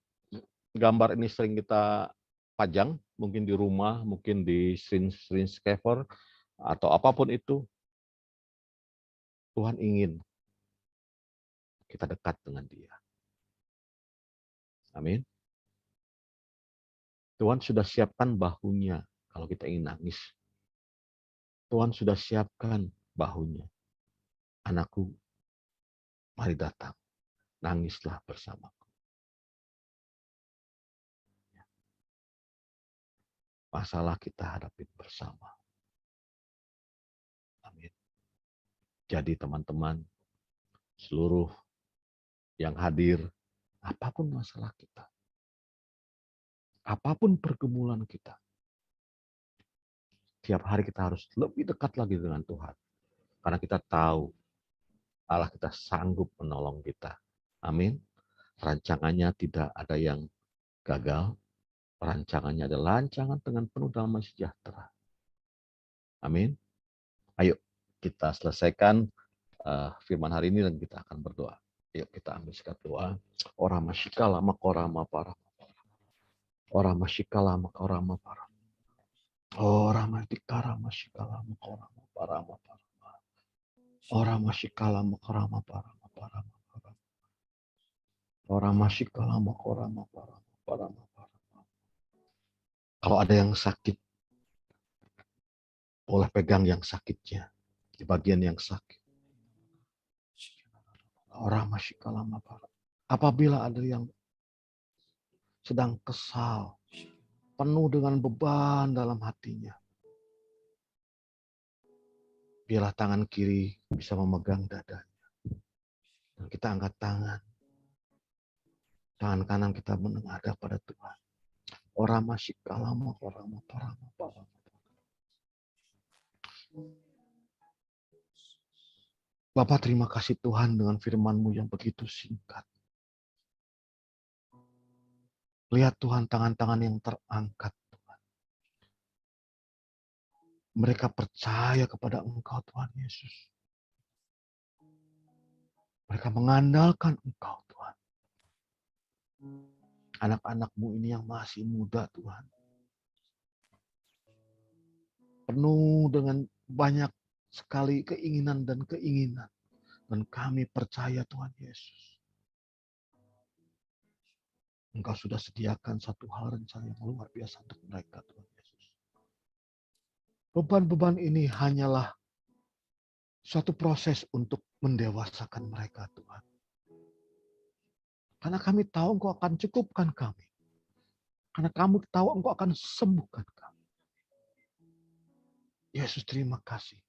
gambar ini sering kita pajang, mungkin di rumah, mungkin di screensaver, atau apapun itu. Tuhan ingin kita dekat dengan Dia. Amin. Tuhan sudah siapkan bahunya Kalau kita ingin nangis, Tuhan sudah siapkan bahunya. Anakku, mari datang, nangislah bersamaku. Masalah kita hadapi bersama. Amin. Jadi teman-teman, seluruh yang hadir, apapun masalah kita, apapun pergumulan kita, tiap hari kita harus lebih dekat lagi dengan Tuhan. Karena kita tahu Allah kita sanggup menolong kita. Amin. Rancangannya tidak ada yang gagal. Rancangannya adalah rancangan dengan penuh damai sejahtera. Amin. Ayo kita selesaikan firman hari ini dan kita akan berdoa. Yuk kita ambil sikap doa. Ora masyikala makorama para. Ora masyikala makorama para. Ora matikara masyikala makorama para. Ora masyikala makorama para. Ora masyikala makorama para. Kalau ada yang sakit, boleh pegang yang sakitnya di bagian yang sakit. Ora masyikala para. Apabila ada yang sedang kesal, penuh dengan beban dalam hatinya, biarlah tangan kiri bisa memegang dadanya. Dan kita angkat tangan. Tangan kanan kita menengadah pada Tuhan. Ora masyikala makorama para. Bapak terima kasih Tuhan dengan firman-Mu yang begitu singkat. Lihat Tuhan tangan-tangan yang terangkat Tuhan. Mereka percaya kepada Engkau Tuhan Yesus. Mereka mengandalkan Engkau Tuhan. Anak-anak-Mu ini yang masih muda Tuhan. Penuh dengan banyak sekali keinginan dan keinginan. Dan kami percaya Tuhan Yesus. Engkau sudah sediakan satu hal rencana yang luar biasa untuk mereka Tuhan Yesus. Beban-beban ini hanyalah suatu proses untuk mendewasakan mereka Tuhan. Karena kami tahu Engkau akan cukupkan kami. Karena kami tahu Engkau akan sembuhkan kami. Yesus terima kasih.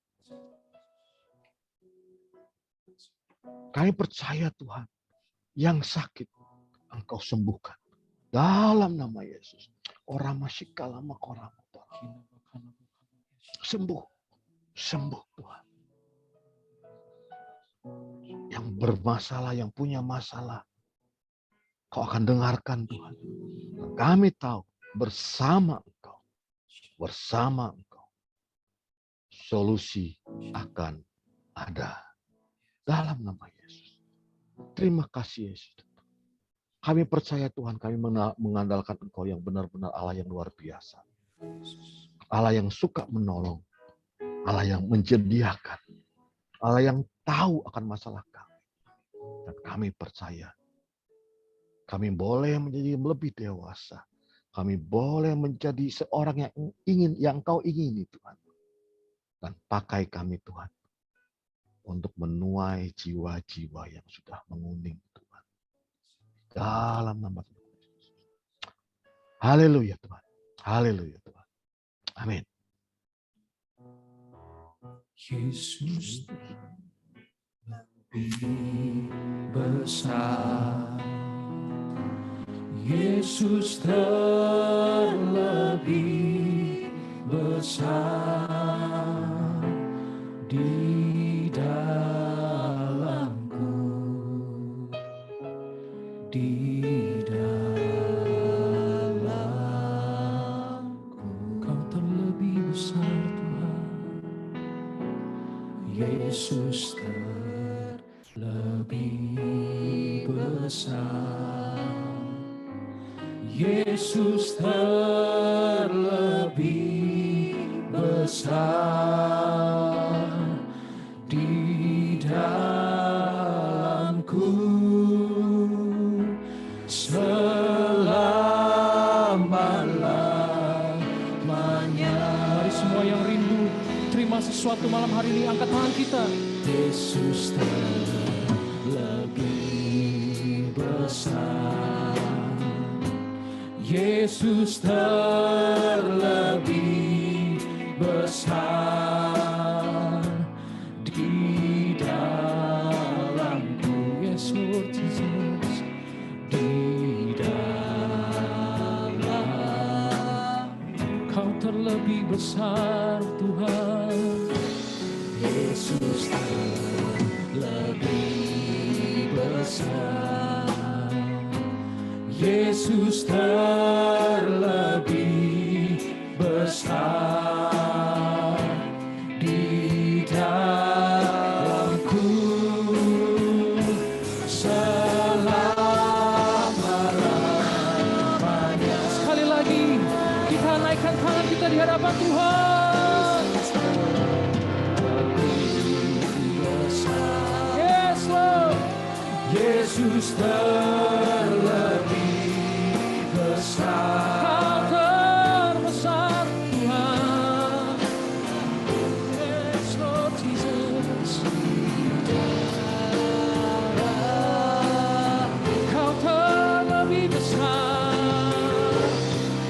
Kami percaya Tuhan, yang sakit Engkau sembuhkan. Dalam nama Yesus. Ora masyikala makorama. Sembuh. Sembuh Tuhan. Yang bermasalah, yang punya masalah, Kau akan dengarkan Tuhan. Kami tahu bersama Engkau. Bersama Engkau. Solusi akan ada. Dalam nama Yesus. Terima kasih Yesus. Kami percaya Tuhan, kami mengandalkan Engkau yang benar-benar Allah yang luar biasa. Allah yang suka menolong. Allah yang menyediakan. Allah yang tahu akan masalah kami. Dan kami percaya. Kami boleh menjadi lebih dewasa. Kami boleh menjadi seorang yang Engkau ingini Tuhan. Dan pakai kami Tuhan. Untuk menuai jiwa-jiwa yang sudah menguning Tuhan. Dalam nama Tuhan Yesus. Haleluya Tuhan. Haleluya Tuhan. Amin. Yesus lebih besar. Yesus terlebih besar di dalamku, di dalamku. Kau terlebih besar Tuhan. Yesus terlebih besar. Yesus terlebih besar di dalamku. Selama-lamanya itu malam hari ini. Angkat tangan kita. Yesus terlebih besar. Yesus terlebih besar di dalamku. Yes Lord Jesus, di dalam Kau terlebih besar Tuhan. Yesus terlebih besar. Yesus terlebih besar di dalamku selama-lamanya. Sekali lagi kita naikkan tangan kita di hadapan Tuhan. Yes Lord. Yesus terlebih besar. Kau terbesar Tuhan. Yes Lord Jesus. Kau terlebih besar.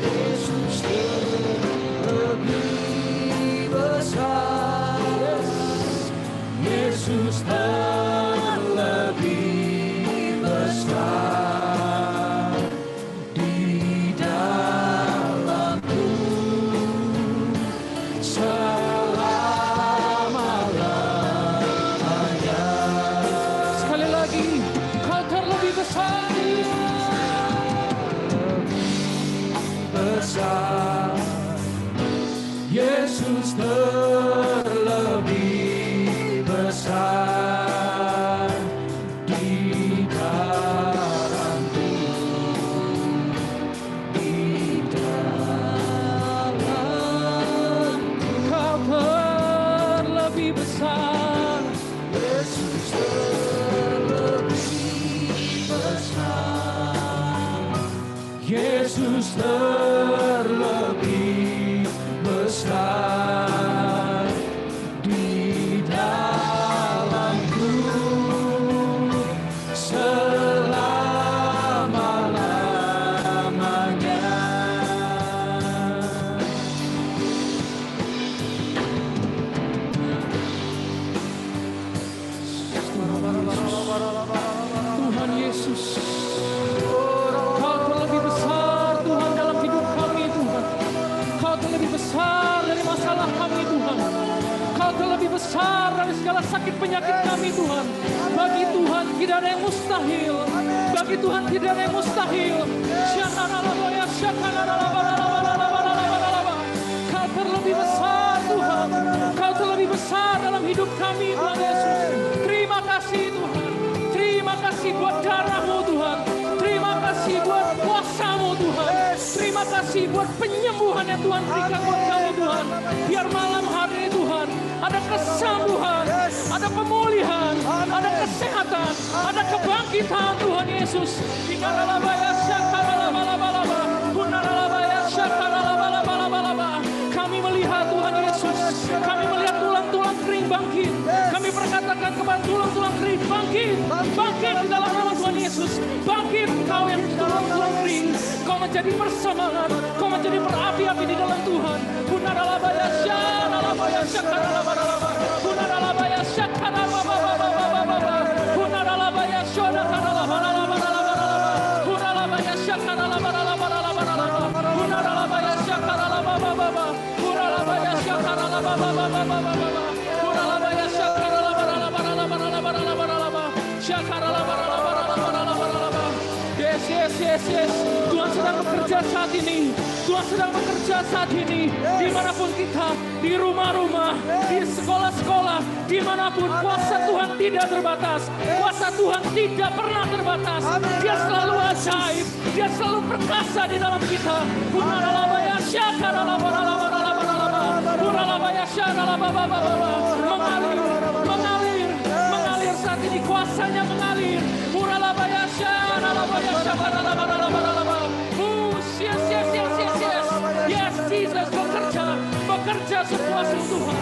Yesus terlebih besar. Yesus terlebih besar di dalamku selama-lamanya. Sekali lagi, Kau terlebih besar. Besar. Yesus terlebih besar di dalamku, di dalam Kau terlebih besar. Yesus terlebih besar. Yesus terlebih besar di dalamku selama-lamanya. Tuhan Yesus, Kau terlebih besar Tuhan dalam hidup kami Tuhan. Kau terlebih besar dari masalah kami Tuhan. Kau terlebih besar dari segala sakit penyakit kami Tuhan. Bagi Tuhan tidak ada yang mustahil. Bagi Tuhan tidak ada yang mustahil. Kau terlebih besar Tuhan. Kau terlebih besar dalam hidup kami Tuhan Yesus. Terima kasih Tuhan. Terima kasih buat darah-Mu Tuhan. Terima kasih buat kuasa-Mu Tuhan. Terima kasih buat penyembuhan yang Tuhan berikan buat kami Tuhan. Biar malam hari ini Tuhan ada kesembuhan, ada pemulihan, ada kesehatan, ada kebangkitan Tuhan Yesus. Kami melihat Tuhan Yesus, kami melihat tulang-tulang kering bangkit. Kami perkatakan kepada tulang-tulang kering bangkit, bangkit di dalam nama Tuhan Yesus. Bangkit kau yang tulang-tulang kering, kau menjadi bersemangat, kau menjadi berapi-api di dalam Tuhan. Yes. Tuhan sedang bekerja saat ini. Tuhan sedang bekerja saat ini. Dimanapun kita, di rumah-rumah, di sekolah-sekolah, dimanapun kuasa Tuhan tidak terbatas. Kuasa Tuhan tidak pernah terbatas. Dia selalu ajaib. Dia selalu perkasa di dalam kita. Mengalir saat ini, kuasanya mengalir. Yes, Jesus bekerja sepuasnya Tuhan.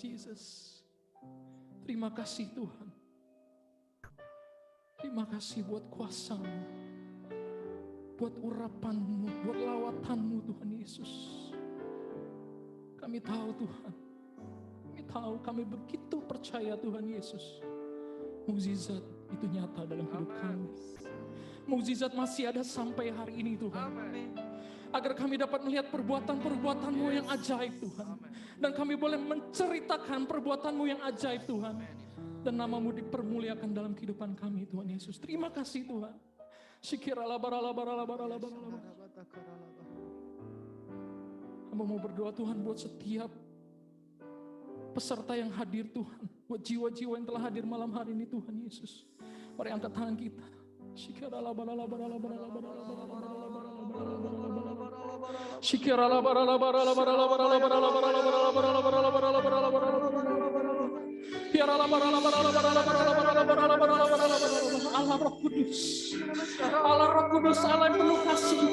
Jesus. Terima kasih Tuhan. Terima kasih buat kuasa-Mu, buat urapan-Mu, buat lawatan-Mu Tuhan Yesus. Kami tahu Tuhan, kami tahu, kami begitu percaya Tuhan Yesus. Mukjizat itu nyata dalam hidup kami. Mukjizat masih ada sampai hari ini Tuhan. Agar kami dapat melihat perbuatan-perbuatan-Mu yang ajaib Tuhan. Dan kami boleh menceritakan perbuatan-Mu yang ajaib Tuhan. Dan nama-Mu dipermuliakan dalam kehidupan kami Tuhan Yesus. Terima kasih Tuhan. Hamba mau berdoa Tuhan buat setiap peserta yang hadir Tuhan. Buat jiwa-jiwa yang telah hadir malam hari ini Tuhan Yesus. Mari angkat tangan kita. Allah Roh Kudus, Allah Roh Kudus, Allah yang penuh kasih,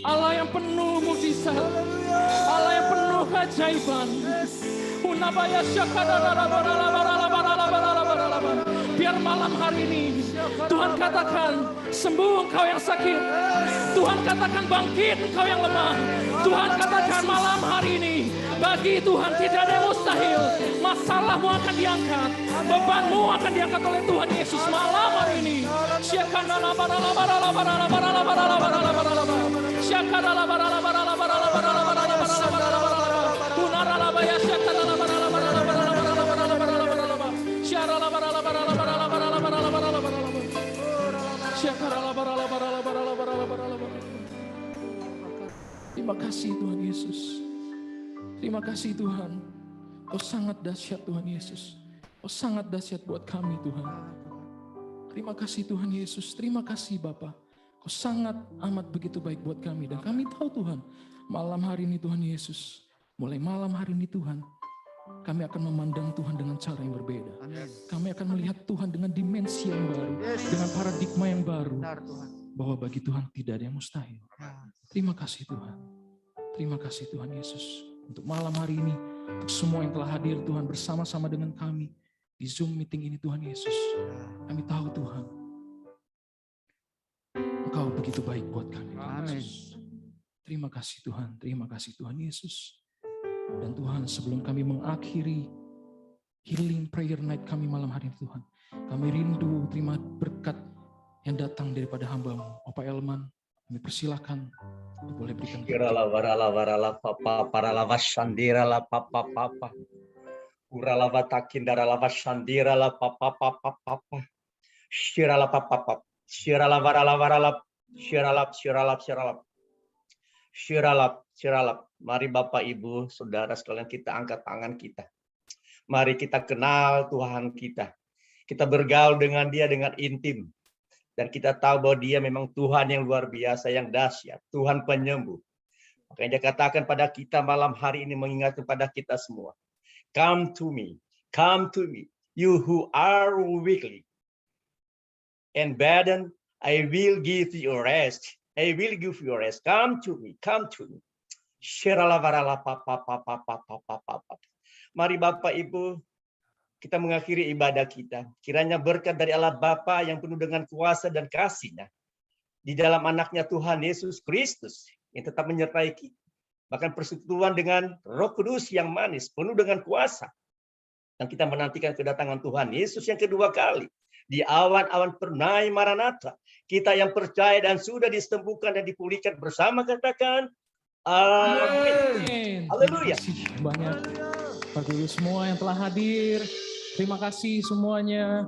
Allah yang penuh mukjizat, Allah yang penuh keajaiban. Biar malam hari ini Tuhan katakan sembuh engkau yang sakit, Tuhan katakan bangkit engkau yang lemah, Tuhan katakan malam hari ini bagi Tuhan tidak ada yang mustahil. Masalahmu akan diangkat, bebanmu akan diangkat oleh Tuhan Yesus malam hari ini. Terima kasih Tuhan Yesus. Terima kasih Tuhan. Kau sangat dahsyat Tuhan Yesus. Kau sangat dahsyat buat kami Tuhan. Terima kasih Tuhan Yesus. Terima kasih Bapa. Kau sangat amat begitu baik buat kami. Dan kami tahu Tuhan, malam hari ini Tuhan Yesus, mulai malam hari ini Tuhan, kami akan memandang Tuhan dengan cara yang berbeda. Kami akan melihat Tuhan dengan dimensi yang baru, dengan paradigma yang baru, bahwa bagi Tuhan tidak ada yang mustahil. Terima kasih Tuhan. Terima kasih Tuhan Yesus. Untuk malam hari ini, untuk semua yang telah hadir Tuhan bersama-sama dengan kami di Zoom meeting ini Tuhan Yesus. Kami tahu Tuhan, Engkau begitu baik buat kami Tuhan Yesus. Terima kasih Tuhan, terima kasih Tuhan Yesus. Dan Tuhan, sebelum kami mengakhiri healing prayer night kami malam hari ini Tuhan, kami rindu terima berkat yang datang daripada hamba-Mu, Opa Elman. Kami persilakan untuk boleh berikan. Kirala varala varala papa parala vasandira la papa papa. Urala vatakindara la vasandira la papa papa papa. Shirala papa papa. Shirala varala varala. Shirala. Shirala. Mari Bapak Ibu Saudara sekalian kita angkat tangan kita. Mari kita kenal Tuhan kita. Kita bergaul dengan Dia dengan intim. Dan kita tahu bahwa Dia memang Tuhan yang luar biasa, yang dahsyat. Tuhan penyembuh. Makanya Dia katakan pada kita malam hari ini, mengingatkan pada kita semua. Come to me, you who are weakly and burdened, I will give you rest. I will give you rest. Come to me, come to me. Mari Bapak Ibu, kita mengakhiri ibadah kita. Kiranya berkat dari Allah Bapa yang penuh dengan kuasa dan kasih-Nya di dalam anaknya Tuhan Yesus Kristus yang tetap menyertai kita. Bahkan persekutuan dengan Roh Kudus yang manis, penuh dengan kuasa. Dan kita menantikan kedatangan Tuhan Yesus yang kedua kali. Di awan-awan pernai Maranatha. Kita yang percaya dan sudah disembuhkan dan dipulihkan bersama, katakan amin. Haleluya. Terima kasih banyak Bapak Ibu semua yang telah hadir. Terima kasih semuanya.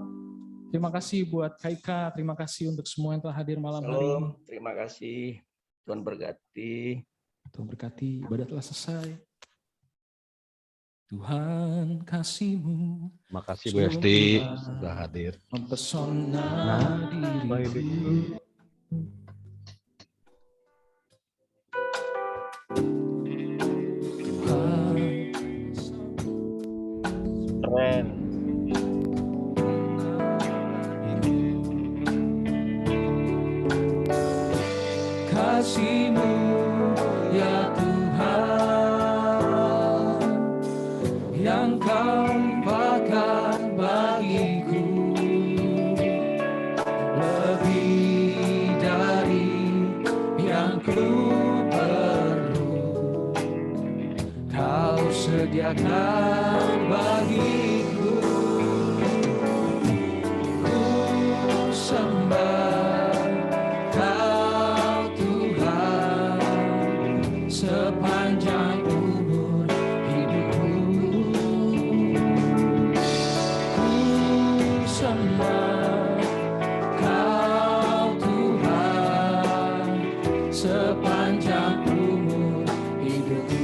Terima kasih buat Kaika. Terima kasih untuk semua yang telah hadir malam hari ini. Shalom. Terima kasih. Tuhan berkati. Tuhan berkati. Ibadah telah selesai. Tuhan kasih-Mu. Makasih Bu Esti sudah hadir. Mempesona diriku. Keren. Kasih-Mu ya Tuhan yang Kau limpahkan bagiku lebih dari yang ku perlu. Kau sediakan bagiku. Ku sembah Kau Tuhan sepanjang umur hidupku. Ku sembah Kau Tuhan sepanjang umur hidupku.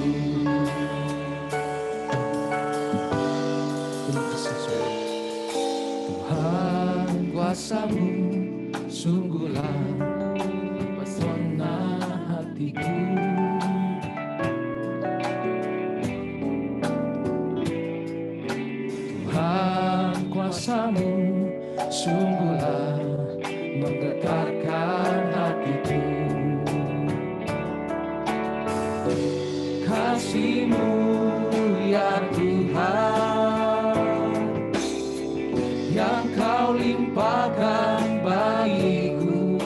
Tuhan, kuasa-Mu sungguhlah pesona hatiku. Tuhan, kuasa-Mu sungguhlah menggetarkan hatiku. Kasih-Mu ya Tuhan yang Kau limpahkan bagiku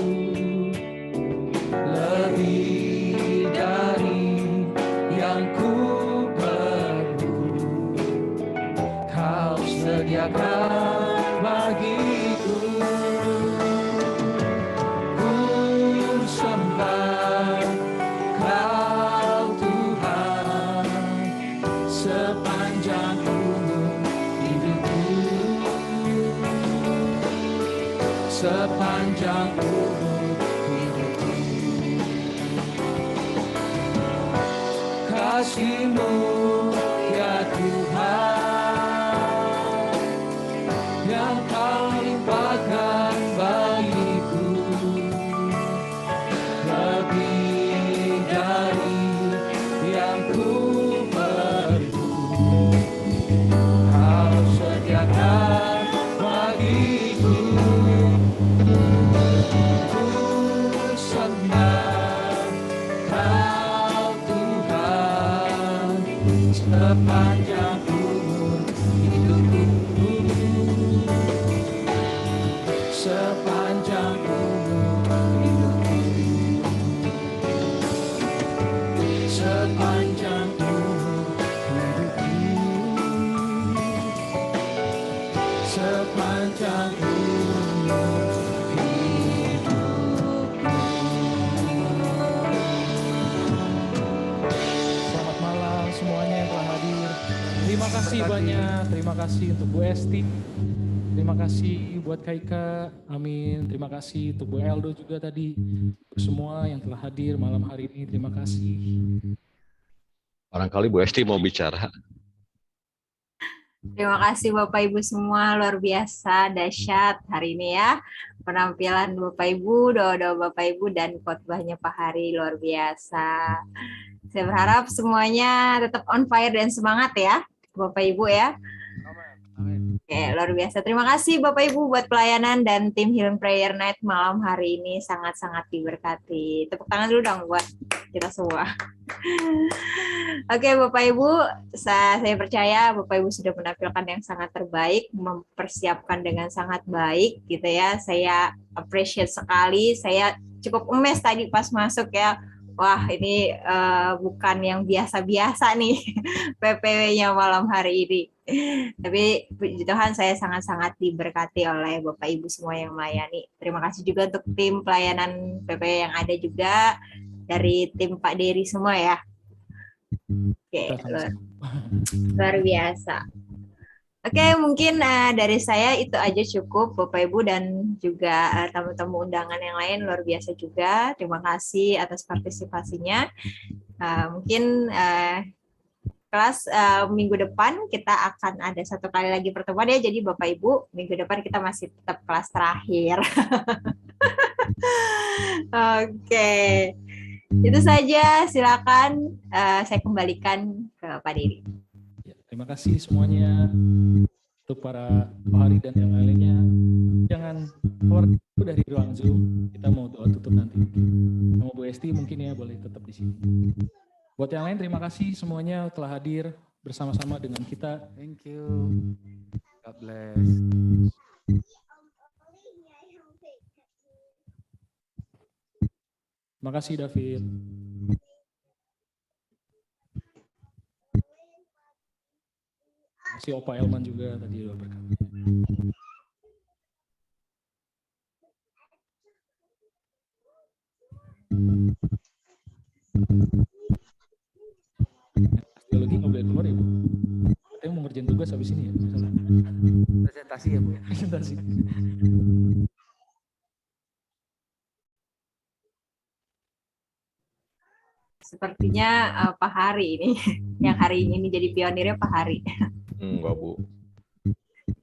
lebih dari yang ku perlu. Kau sediakan bagiku. Ku sembah Kau Tuhan sepanjang umur hidupku. Sepanjang umur hidupku. Kasih-Mu ya Tuhan yang Kau limpahkan bagiku lebih dari yang ku perlu. Kau sediakan bagiku. Ku sembah Kau Tuhan sepanjang umur hidupku. Sepanjang umur hidupku. Sepanjang umur hidupku. Sepanjang umur Selamat malam semuanya yang telah hadir. Terima kasih banyak. Terima kasih untuk Bu Esti. Terima kasih buat Kaika. Amin. Terima kasih untuk Bu Eldo juga tadi. Untuk semua yang telah hadir malam hari ini. Terima kasih. Barangkali Bu Esti mau bicara. Terima kasih Bapak Ibu semua, luar biasa, dahsyat hari ini ya. Penampilan Bapak Ibu, doa-doa Bapak Ibu, dan khotbahnya Pak Hari luar biasa. Saya berharap semuanya tetap on fire dan semangat ya, Bapak Ibu ya. Oke, luar biasa. Terima kasih Bapak Ibu buat pelayanan dan tim Healing Prayer Night malam hari ini sangat-sangat diberkati. Tepuk tangan dulu dong buat kita semua. Oke Bapak Ibu, saya percaya Bapak Ibu sudah menampilkan yang sangat terbaik, mempersiapkan dengan sangat baik gitu ya. Saya appreciate sekali, saya cukup emes tadi pas masuk ya. Wah ini bukan yang biasa-biasa nih PPW-nya malam hari ini. Tapi puji Tuhan saya sangat-sangat diberkati oleh Bapak Ibu semua yang melayani. Terima kasih juga untuk tim pelayanan PPW yang ada juga dari tim Pak Dery semua ya. Oke, luar biasa. Oke, mungkin dari saya itu aja cukup Bapak Ibu dan juga tamu-tamu undangan yang lain luar biasa juga. Terima kasih atas partisipasinya. Mungkin kelas minggu depan kita akan ada satu kali lagi pertemuan ya. Jadi Bapak Ibu, minggu depan kita masih tetap kelas terakhir. Oke. Itu saja, silakan saya kembalikan ke Pak Dery. Ya, terima kasih semuanya untuk para Pak Hari dan yang lainnya. Jangan keluar dari ruang Zoom. Kita mau doa tutup nanti. Sama Bu Esti mungkin ya boleh tetap di sini. Buat yang lain terima kasih semuanya telah hadir bersama-sama dengan kita. Thank you. God bless. Terima kasih David. Terima kasih Opa Elman juga tadi udah berkata. Teologi nggak boleh keluar ya Bu? Katanya mau ngerjain tugas habis ini ya? Presentasi ya Bu. Presentasi. Sepertinya Pak Hari ini, yang hari ini jadi pionirnya Pak Hari. Enggak, Bu.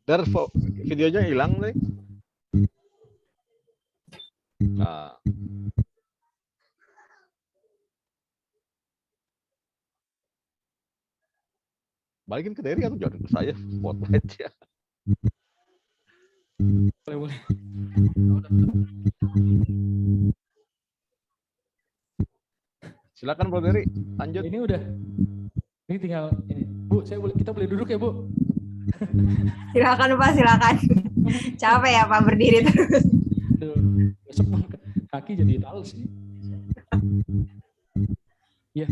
Dar videonya hilang nih. Nah. Balikin ke Dery atau jangan ke saya spotlight ya. Boleh. Silakan Bro Dery, lanjut. Ini udah. Ini tinggal ini. Bu, kita boleh duduk ya, Bu? Silakan Pak, silakan. Capek ya Pak berdiri terus. Aduh, besok kaki jadi talus nih. Ya,